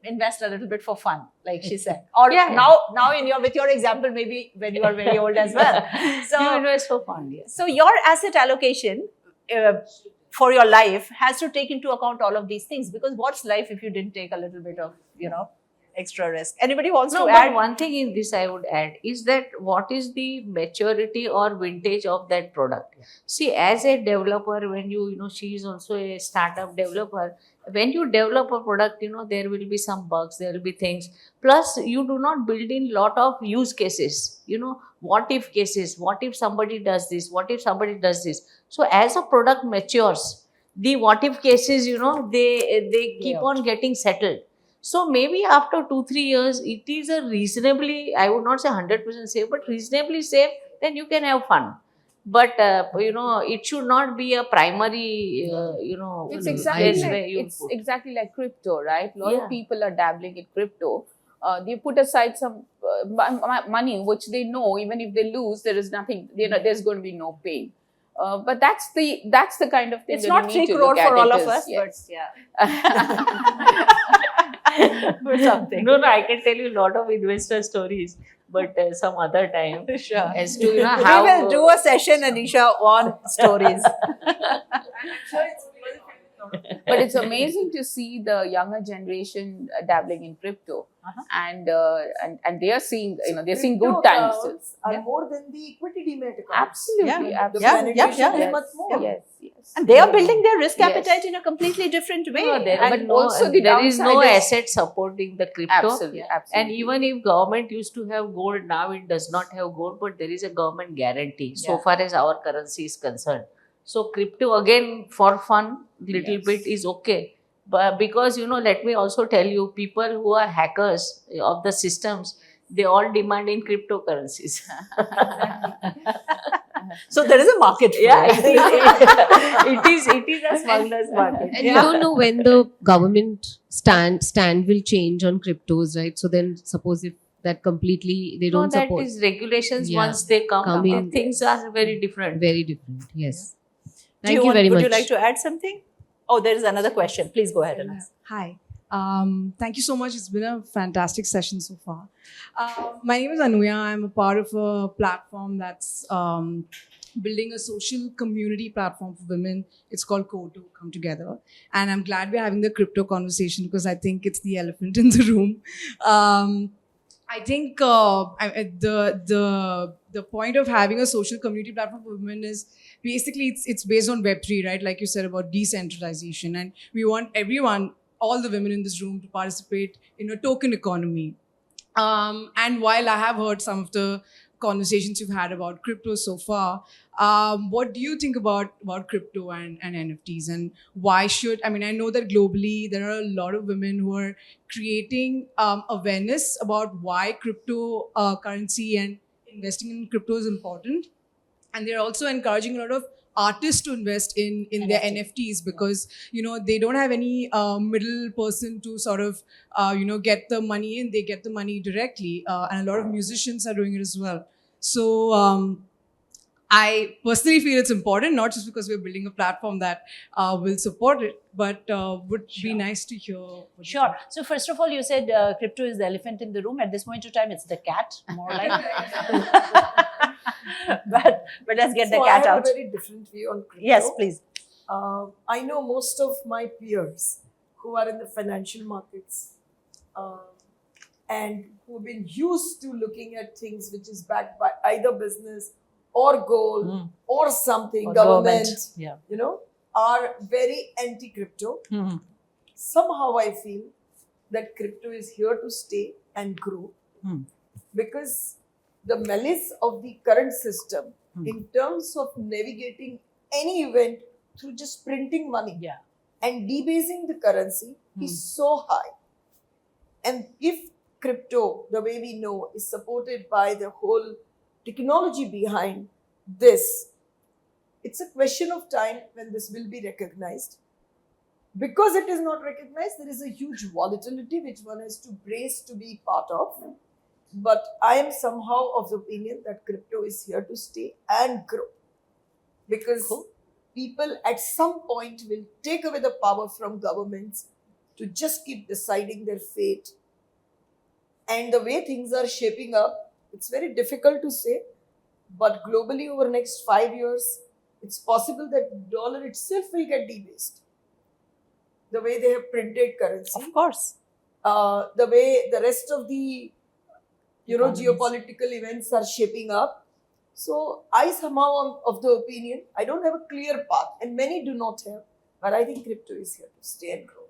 invest a little bit for fun, like she said. Or now with your example, maybe when you are very old as well. So you invest for fun. Yes. So your asset allocation for your life has to take into account all of these things, because what's life if you didn't take a little bit of extra risk? Anybody wants to add? But one thing in this I would add is that what is the maturity or vintage of that product? See, as a developer, when she is also a startup developer. When you develop a product, there will be some bugs, there will be things. Plus, you do not build in lot of use cases. What if cases? What if somebody does this? What if somebody does this? So, as a product matures, the what if cases, they keep on getting settled. So maybe after 2-3 years, it is a reasonably, I would not say 100% safe, but reasonably safe, then you can have fun. But, it should not be a primary, It's place exactly like crypto, right? A lot of people are dabbling in crypto. They put aside some money, which they know even if they lose, there is nothing, there's going to be no pain. But that's the kind of thing. It's not 3 crore for all of us, but or something. No, I can tell you a lot of investor stories, but some other time. Sure. As to how we will do a session, Anisha, on stories. But it's amazing to see the younger generation dabbling in crypto, and they are seeing they're seeing good times. Are more than the equity demat accounts. Absolutely, The penetration is much more. Yes. And they are building their risk appetite in a completely different way. There is no asset supporting the crypto. Absolutely. And even if government used to have gold, now it does not have gold, but there is a government guarantee so far as our currency is concerned. So crypto again for fun, little bit is okay. But because let me also tell you, people who are hackers of the systems, they all demand in cryptocurrencies. So there is a market for it is a smuggler's market. And you don't know when the government stand will change on cryptos, right? So then suppose if that completely they don't support. That is regulations once they come in, things are very different. Very different, yes. Thank you very much. Would you like to add something? Oh, there is another question. Please go ahead and ask. Hi. Thank you so much. It's been a fantastic session so far. My name is Anuya. I'm a part of a platform that's building a social community platform for women. It's called Co2, Come Together. And I'm glad we're having the crypto conversation because I think it's the elephant in the room. I think the point of having a social community platform for women is basically it's based on Web3, right? Like you said about decentralization. And we want everyone, all the women in this room, to participate in a token economy. And while I have heard some of the conversations you've had about crypto so far, what do you think about crypto and NFTs, and why should, I know that globally there are a lot of women who are creating awareness about why crypto currency and investing in crypto is important. And they're also encouraging a lot of artists to invest in their NFTs because, they don't have any middle person to sort of, get the money in. They get the money directly. And a lot of musicians are doing it as well. So I personally feel it's important, not just because we're building a platform that will support it, but would be nice to hear. Sure. So first of all, you said crypto is the elephant in the room. At this point in time, it's the cat, more like. but let's get the cat I have out. a very different view on crypto. Yes, please. I know most of my peers who are in the financial markets and who have been used to looking at things which is backed by either business or gold or something, Or government, government. are very anti-crypto. Somehow I feel that crypto is here to stay and grow because the malice of the current system in terms of navigating any event through just printing money and debasing the currency is so high. And if crypto, the way we know, is supported by the whole technology behind this, it's a question of time when this will be recognized. Because it is not recognized, there is a huge volatility which one has to brace to be part of. But I am somehow of the opinion that crypto is here to stay and grow. Because people at some point will take away the power from governments to just keep deciding their fate. And the way things are shaping up, it's very difficult to say. But globally, over the next 5 years, it's possible that dollar itself will get debased. The way they have printed currency. Of course. The way the rest of the geopolitical events are shaping up. So I somehow am of the opinion, I don't have a clear path, and many do not have, but I think crypto is here to stay and grow.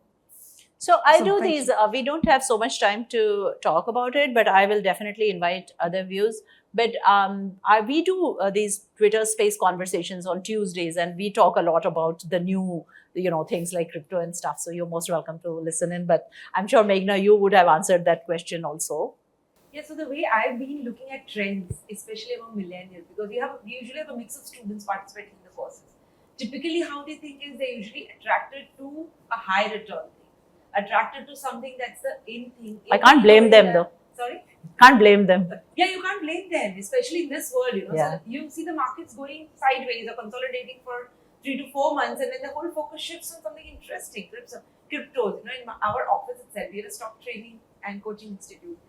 So I Awesome, do thank these, we don't have so much time to talk about it, but I will definitely invite other views. But we do these Twitter space conversations on Tuesdays, and we talk a lot about the new, things like crypto and stuff. So you're most welcome to listen in. But I'm sure, Meghna, you would have answered that question also. Yeah, so the way I've been looking at trends, especially among millennials, because we usually have a mix of students participating in the courses. Typically, how they think is they're usually attracted to a high return thing, attracted to something that's the in thing. I can't blame them though. Sorry? Can't blame them. Yeah, you can't blame them, especially in this world, Yeah. So you see the markets going sideways or consolidating for 3 to 4 months, and then the whole focus shifts on something interesting. Cryptos, in our office itself, we are a stock training and coaching institute.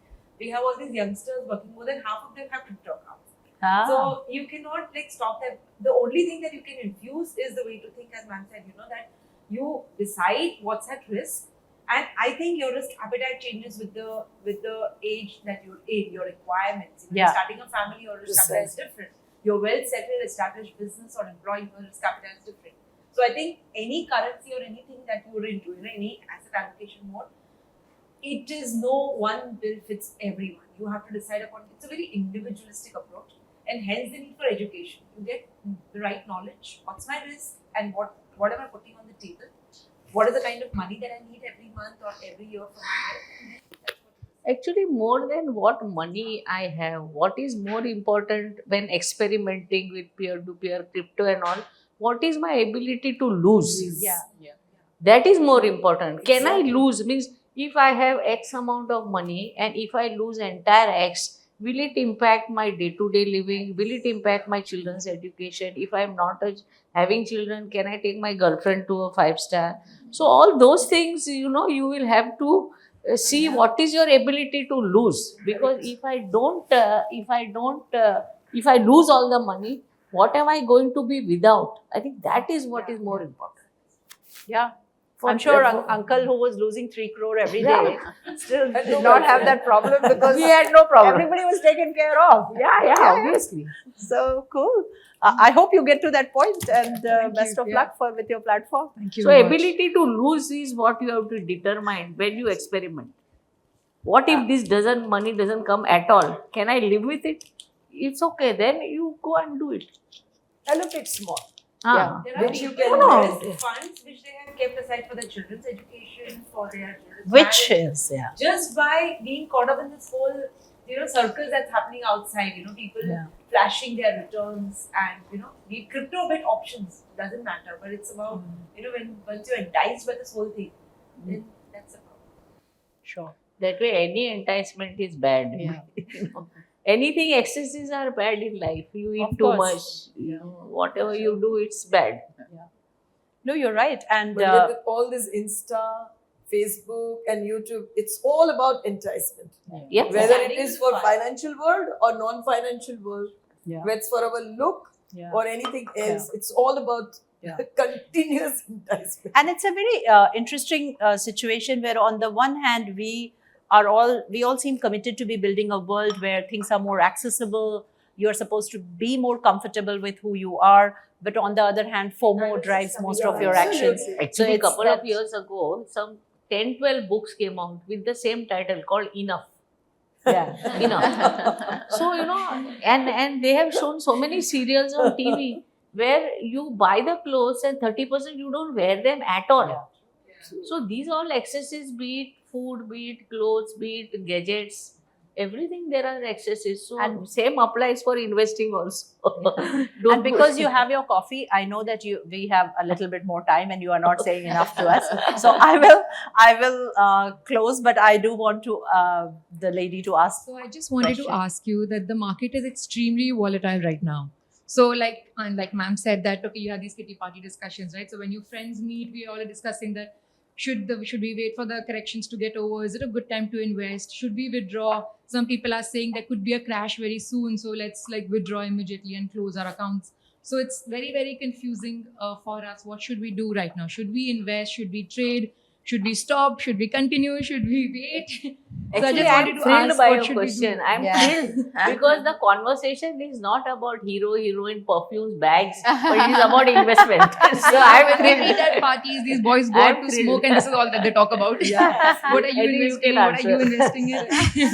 We have all these youngsters working, more than half of them have crypto accounts. So you cannot stop them. The only thing that you can infuse is the way to think, as ma'am said, that you decide what's at risk. And I think your risk appetite changes with the age that you're in, your requirements. If you're starting a family, your risk appetite is different. You're well settled, established business or employee, your risk appetite is different. So I think any currency or anything that you're into, any asset allocation mode, it is no one bill fits everyone. You have to decide upon, it's a very individualistic approach, and hence the need for education. You get the right knowledge. What's my risk and what am I putting on the table? What is the kind of money that I need every month or every year for my health? Actually, more than what money I have, what is more important when experimenting with peer-to-peer crypto and all, what is my ability to lose? Yeah. That is more important. Can I lose? Means if I have X amount of money and if I lose entire X, will it impact my day-to-day living? Will it impact my children's education? If I am not having children, can I take my girlfriend to a 5-star? So all those things, you will have to see what is your ability to lose. Because if I lose all the money, what am I going to be without? I think that is what is more important. Yeah. I'm sure uncle who was losing 3 crore every day still did not have that problem because We had no problem. everybody was taken care of. Yeah, obviously. So cool. I hope you get to that point, and best you. of luck with your platform. Thank you So very much. ability to lose is what you have to determine when you experiment. What if money doesn't come at all? Can I live with it? It's okay. Then you go and do it. Allocate small. Yeah. There are Which you people can who invest funds which they have kept aside for their children's education, for their children's Which marriage. is, yeah. Just by being caught up in this whole, circles that's happening outside, people flashing their returns and, the crypto bit options, doesn't matter, but it's about, once you're enticed by this whole thing, then that's a problem. Sure. That way, any enticement is bad. Yeah. Anything excesses are bad in life. You eat Of too course. much. Whatever you do, it's bad. No, you're right. And But with all this Insta, Facebook and YouTube, it's all about enticement. Yeah. Whether it Standing is is for fun. financial world or non-financial world, Yeah. whether it's for our look Yeah. or anything else, it's all about continuous enticement. And it's a very interesting situation where, on the one hand, we all seem committed to be building a world where things are more accessible. You're supposed to be more comfortable with who you are, but on the other hand, FOMO drives most of your actions. Actually, a it's couple of that- years ago, some 10-12 books came out with the same title called Enough. Yeah. Enough. So, and they have shown so many serials on TV where you buy the clothes and 30% you don't wear them at all. So these all excesses, be it food, be it clothes, be it gadgets, everything there are excesses. So and same applies for investing also. And because you have your coffee, I know that we have a little bit more time and you are not saying enough to us. So I will close, but I do want to the lady to ask. So I just wanted to question. ask you that the market is extremely volatile right now. So like ma'am said that, okay, you have these kitty party discussions, right? So when your friends meet, we all are discussing that should we wait for the corrections to get over? Is it a good time to invest? Should we withdraw? Some people are saying there could be a crash very soon, so let's like withdraw immediately and close our accounts. So it's very, very confusing for us. What should we do right now? Should we invest? Should we trade? Should we stop? Should we continue? Should we wait? So Actually, I just I'm wanted to thrilled ask, by what your should we do? question. I'm Yeah. thrilled because the conversation is not about hero, heroine, perfumes, bags, but it is about investment. So I'm When we meet thrilled. at parties, these boys go out I'm to thrilled. smoke, and this is all that they talk about. Yeah. What are you And you investing? can What are you answer. investing in?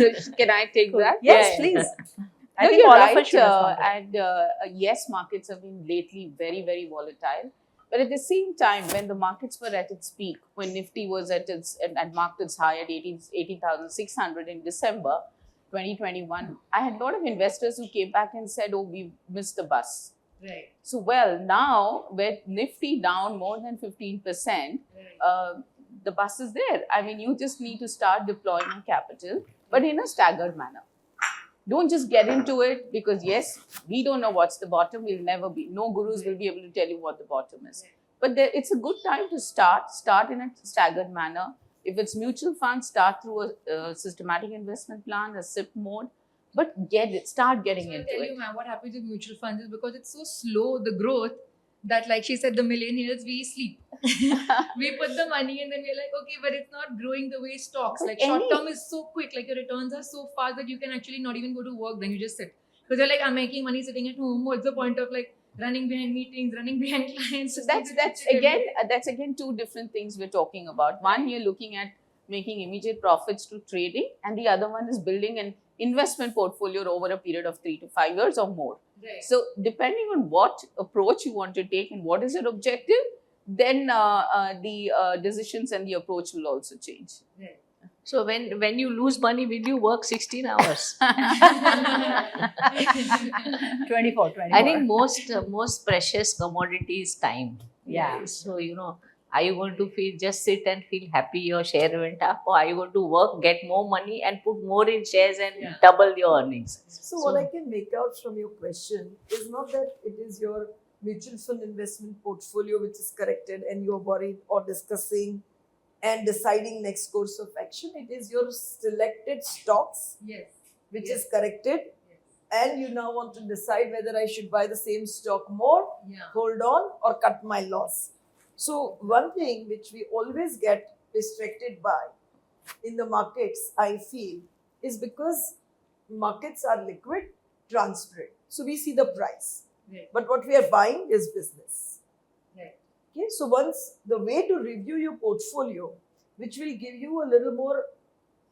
So can I take that? Yes, Yeah. please. I No, think you're all of right. us should respond. And yes, markets have been lately very, very volatile. But at the same time, when the markets were at its peak, when Nifty was at marked its high at 18,600 in December 2021, I had a lot of investors who came back and said, "Oh, we missed the bus." Right. So, well, now with Nifty down more than 15%, the bus is there. I mean, you just need to start deploying your capital, but in a staggered manner. Don't just get into it because, yes, we don't know what's the bottom. We'll never be. No gurus will be able to tell you what the bottom is. But it's a good time to start in a staggered manner. If it's mutual funds, start through a systematic investment plan, a SIP mode, but start getting So I'll into tell it. you, ma'am, what happens with mutual funds is because it's so slow, the growth, that like she said, the millennials, we sleep. We put the money and then we're like, okay, but it's not growing the way stocks. But Like short term is so quick, like your returns are so fast that you can actually not even go to work, then you just sit. Because you're like, I'm making money sitting at home. What's the point of like running behind meetings, running behind clients? So that's again two different things we're talking about. One, you're looking at making immediate profits through trading, and the other one is building an investment portfolio over a period of 3 to 5 years or more. Right. So depending on what approach you want to take and what is your objective, then the decisions and the approach will also change. So when you lose money, will you work 16 hours? 24. I think most precious commodity is time. Yeah. So are you going to just sit and feel happy your share went up, or are you going to work, get more money, and put more in shares and double your earnings? So what I can make out from your question is not that it is your mutual fund investment portfolio which is corrected and you're worried or discussing and deciding next course of action. It is your selected stocks which is corrected, and you now want to decide whether I should buy the same stock more, hold on, or cut my loss. So one thing which we always get distracted by in the markets, I feel, is because markets are liquid, transparent. So we see the price. But what we are buying is business. Okay, so once the way to review your portfolio, which will give you a little more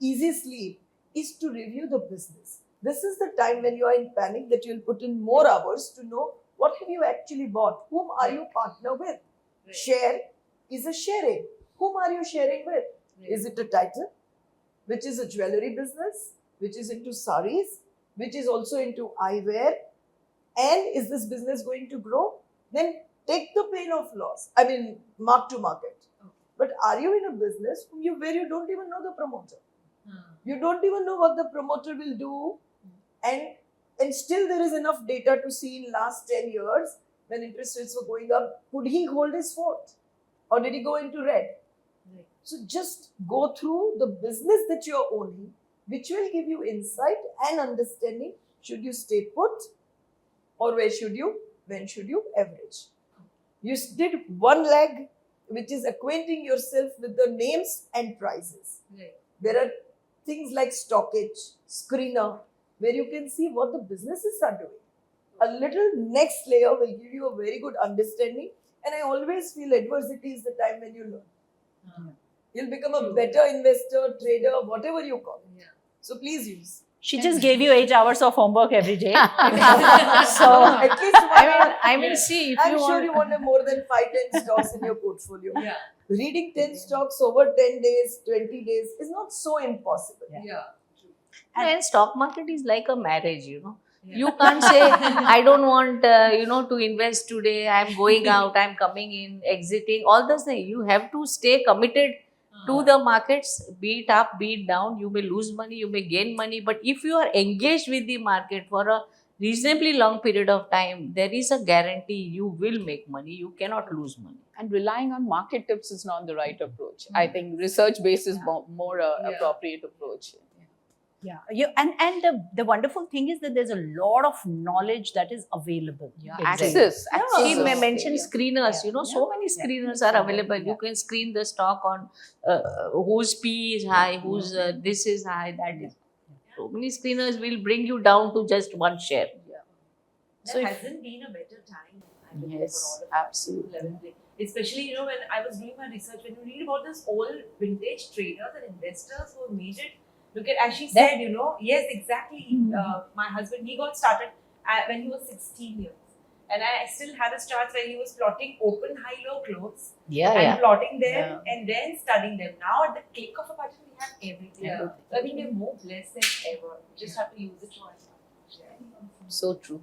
easy sleep, is to review the business. This is the time when you are in panic that you'll put in more hours to know what have you actually bought, whom are you partner with. Share is a sharing. Whom are you sharing with? Is it a title, which is a jewelry business, which is into saris, which is also into eyewear? And is this business going to grow? Then take the pain of loss. I mean, mark to market. But are you in a business where you don't even know the promoter? You don't even know what the promoter will do. And still there is enough data to see in last 10 years when interest rates were going up, could he hold his fort? Or did he go into red? So just go through the business that you're owning, which will give you insight and understanding. Should you stay put? Or when should you average? You did one leg, which is acquainting yourself with the names and prices. There are things like stockage, screener, where you can see what the businesses are doing. A little next layer will give you a very good understanding. And I always feel adversity is the time when you learn. You'll become a better investor, trader, whatever you call it. So please use. She just gave you 8 hours of homework every day. So at least I mean, see, if I'm you sure want, you want to have more than 5-10 stocks in your portfolio. Reading 10 stocks over 10 days, 20 days is not so impossible. And stock market is like a marriage, You can't say, I don't want, to invest today. I'm going out, I'm coming in, exiting, all those things. You have to stay committed to the markets, be it up, be it down. You may lose money, you may gain money. But if you are engaged with the market for a reasonably long period of time, there is a guarantee you will make money. You cannot lose money. And relying on market tips is not the right approach. I think research-based is more appropriate approach. Yeah, and the wonderful thing is that there's a lot of knowledge that is available. Yeah, Exactly. access. She may is mention there. screeners, so many screeners are available. You can screen the stock on whose P is high, whose this is high, that is. So many screeners will bring you down to just one share. There hasn't been a better time, I believe, Yes, for all of us absolutely. to level play. Especially, when I was doing my research, when you read about this old vintage traders and investors who made it, look at, as she said, yes, exactly. My husband, he got started when he was 16 years. And I still have his charts where he was plotting open, high, low close and plotting them and then studying them. Now, at the click of a button, we have everything. So I think we're more blessed than ever. We just have to use it to our advantage. So true.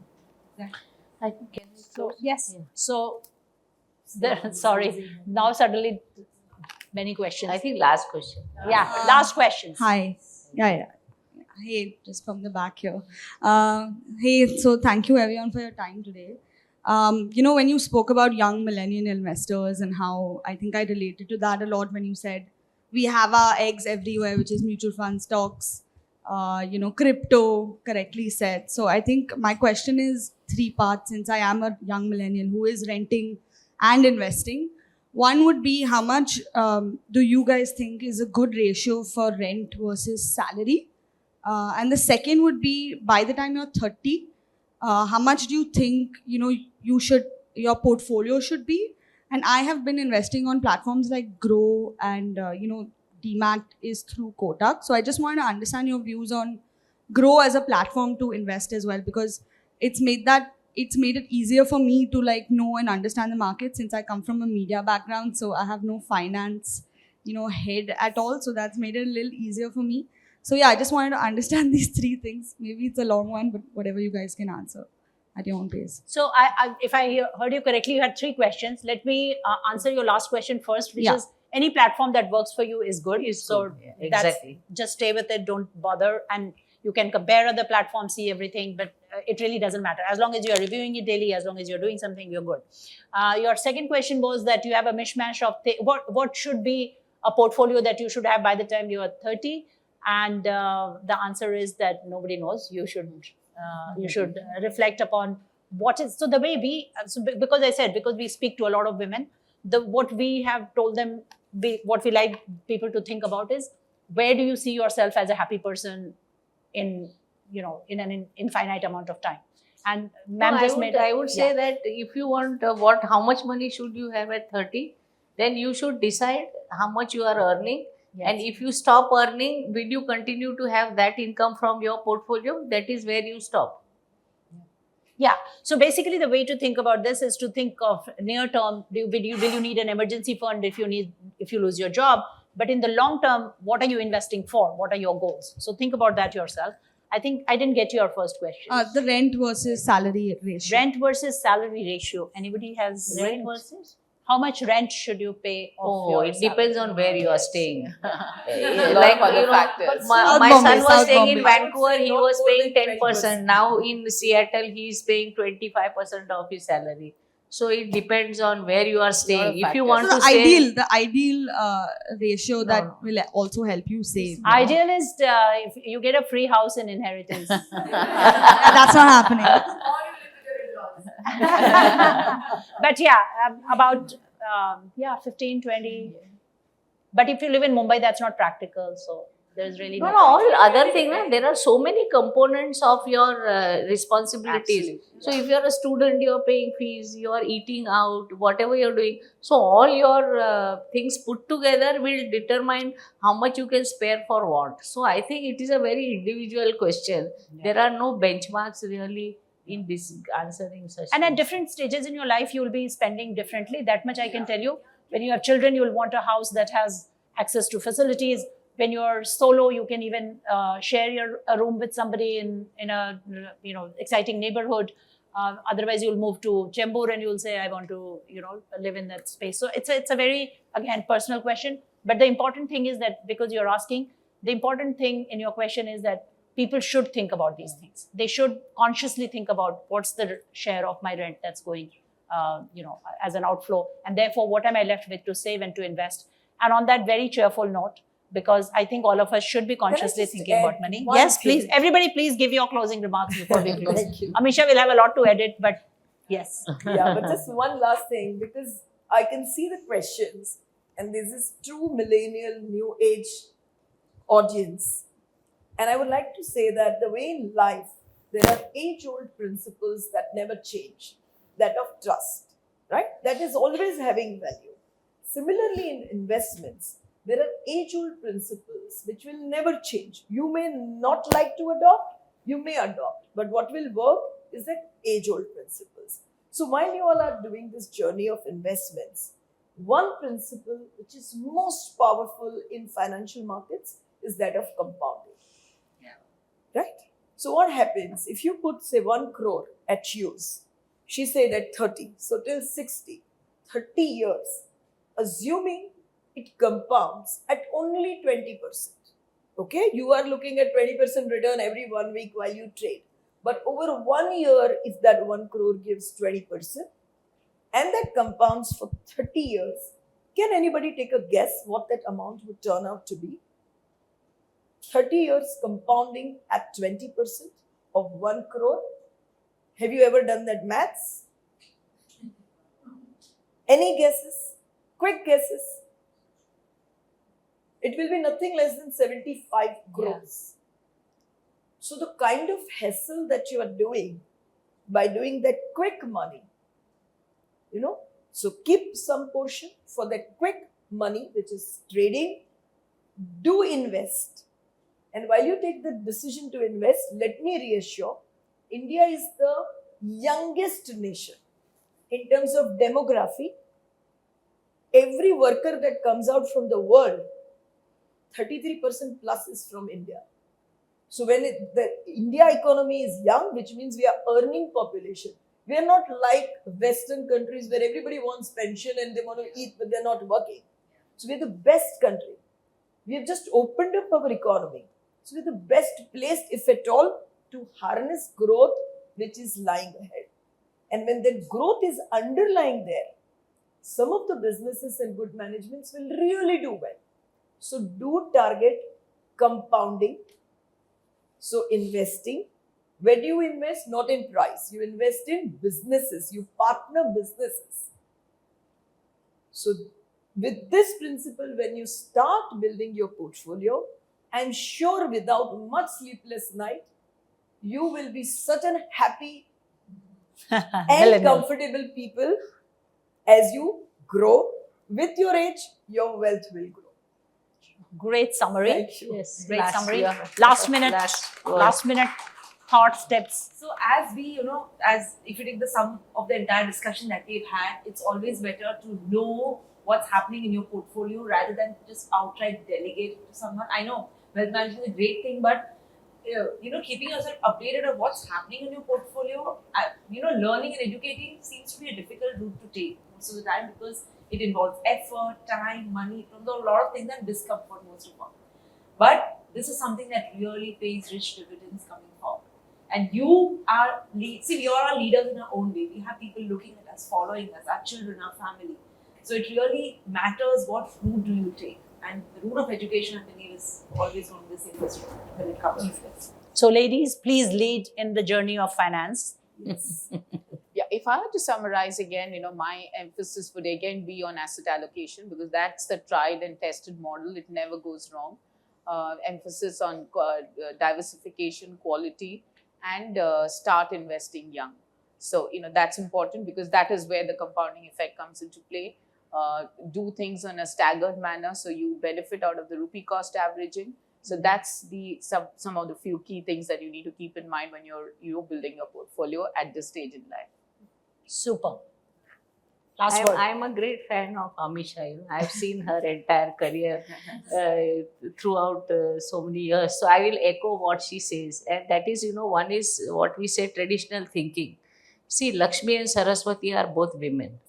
I think So yes, so sorry. Now suddenly many questions. I think last question. Yeah, last questions. Hi. Yeah. Hey, just from the back here. Hey, so thank you everyone for your time today. When you spoke about young millennial investors and how I think I related to that a lot when you said we have our eggs everywhere, which is mutual funds, stocks, crypto, correctly said. So I think my question is 3 parts, since I am a young millennial who is renting and investing. One would be, how much do you guys think is a good ratio for rent versus salary? And the second would be, by the time you're 30, how much do you think your portfolio should be? And I have been investing on platforms like Grow and Demat is through Kotak. So I just want to understand your views on Grow as a platform to invest as well, because it's made it easier for me to know and understand the market, since I come from a media background. So I have no finance, head at all. So that's made it a little easier for me. So yeah, I just wanted to understand these 3 things. Maybe it's a long one, but whatever you guys can answer at your own pace. So if I heard you correctly, you had 3 questions. Let me answer your last question first, which is any platform that works for you is good. Exactly. Just stay with it. Don't bother. And you can compare other platforms, see everything, but it really doesn't matter. As long as you are reviewing it daily, as long as you're doing something, you're good. Your second question was that you have a mishmash of what should be a portfolio that you should have by the time you are 30. And the answer is that nobody knows. You should reflect upon what is. So the way because we speak to a lot of women, what we have told them, what we like people to think about is, where do you see yourself as a happy person in an infinite amount of time? And ma'am I would say that if you want how much money should you have at 30, then you should decide how much you are earning. Yes. And if you stop earning, will you continue to have that income from your portfolio? That is where you stop. Yeah. So basically, the way to think about this is to think of near term. Will you need an emergency fund if you lose your job? But in the long term, what are you investing for? What are your goals? So think about that yourself. I think I didn't get your first question. The rent versus salary ratio. Rent versus salary ratio. Anybody has rent versus? How much rent should you pay? It depends on where you are staying. Factors. My son was staying in Vancouver, he was paying 10%. Now in Seattle, he is paying 25% of his salary. So it depends on where you are staying. If you want to stay, the ideal ratio that will also help you save. Ideal is if you get a free house in inheritance. That's not happening. But about 15, 20. But if you live in Mumbai, that's not practical. So there's really no all other things. There are so many components of your responsibilities. Absolutely. So if you're a student, you're paying fees, you're eating out, whatever you're doing. So all your things put together will determine how much you can spare for what. So I think it is a very individual question. There are no benchmarks really in this answering such And things. at different stages in your life, you will be spending differently. That much I can tell you. When you have children, you will want a house that has access to facilities. When you're solo, you can even share a room with somebody in a exciting neighborhood. Otherwise, you'll move to Chembur and you'll say, I want to live in that space. So it's a very, again, personal question. But the important thing is that, because you're asking, the important thing in your question is that people should think about these things. They should consciously think about what's the share of my rent that's going as an outflow, and therefore what am I left with to save and to invest. And on that very cheerful note, because I think all of us should be consciously thinking about money. Yes, please, everybody, please give your closing remarks before we close. Thank you. Amisha will have a lot to edit, but yes. Yeah, but just one last thing, because I can see the questions, and this is true millennial, new age audience. And I would like to say that the way in life, there are age-old principles that never change, that of trust, right? That is always having value. Similarly, in investments, there are age-old principles which will never change. You may not like to adopt, you may adopt, but what will work is that age-old principles. So while you all are doing this journey of investments, one principle which is most powerful in financial markets is that of compounding. Right? So what happens if you put, say, 1 crore at use? She said at 30, so till 60, 30 years, assuming it compounds at only 20%. Okay, you are looking at 20% return every 1 week while you trade. But over 1 year, if that 1 crore gives 20%, and that compounds for 30 years, can anybody take a guess what that amount would turn out to be? 30 years compounding at 20% of 1 crore. Have you ever done that maths? Any guesses? Quick guesses? It will be nothing less than 75 crores. So the kind of hassle that you are doing by doing that quick money, so keep some portion for that quick money, which is trading. Do invest. And while you take the decision to invest, let me reassure, India is the youngest nation in terms of demography. Every worker that comes out from the world, 33% plus is from India. So when the India economy is young, which means we are earning population. We are not like Western countries where everybody wants pension and they want to eat, but they're not working. So we're the best country. We have just opened up our economy. So we're the best placed, if at all, to harness growth which is lying ahead. And when that growth is underlying there, some of the businesses and good managements will really do well. So do target compounding. So investing. Where do you invest? Not in price. You invest in businesses. You partner businesses. So with this principle, when you start building your portfolio, I'm sure without much sleepless night, you will be such an happy and comfortable people as you grow. With your age, your wealth will grow. Great summary. Thank you. Yes, great summary. Last minute thoughts, tips. So as we, as if you take the sum of the entire discussion that we've had, it's always better to know what's happening in your portfolio rather than just outright delegate it to someone. I know wealth management is a great thing, but keeping yourself updated of what's happening in your portfolio, learning and educating seems to be a difficult route to take most of the time because it involves effort, time, money, a lot of things and discomfort most of all. But this is something that really pays rich dividends coming forward. And you are, we all are leaders in our own way. We have people looking at us, following us, our children, our family. So it really matters what route do you take. And the route of education, I believe, is always one of the safest when it comes to this. So ladies, please lead in the journey of finance. Yes. Yeah, if I had to summarize again, my emphasis would again be on asset allocation because that's the tried and tested model. It never goes wrong. Emphasis on diversification, quality, and start investing young. So, that's important because that is where the compounding effect comes into play. Do things in a staggered manner so you benefit out of the rupee cost averaging. So that's some of the few key things that you need to keep in mind when you're building your portfolio at this stage in life. Super. Last word. I'm a great fan of Amisha. I've seen her entire career throughout so many years. So I will echo what she says. And that is, one is what we say traditional thinking. See, Lakshmi and Saraswati are both women.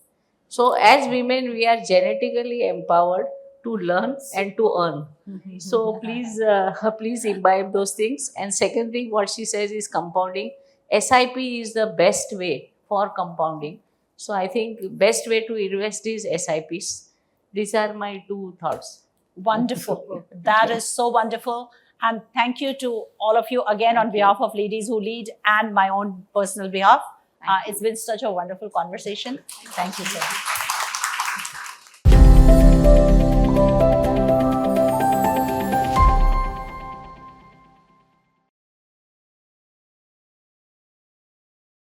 So as women, we are genetically empowered to learn and to earn. So please imbibe those things. And second thing, what she says is compounding. SIP is the best way for compounding. So I think best way to invest is SIPs. These are my two thoughts. Wonderful. That is so wonderful. And thank you to all of you again on behalf of Ladies Who Lead and my own personal behalf. It's been such a wonderful conversation. Thank you so much.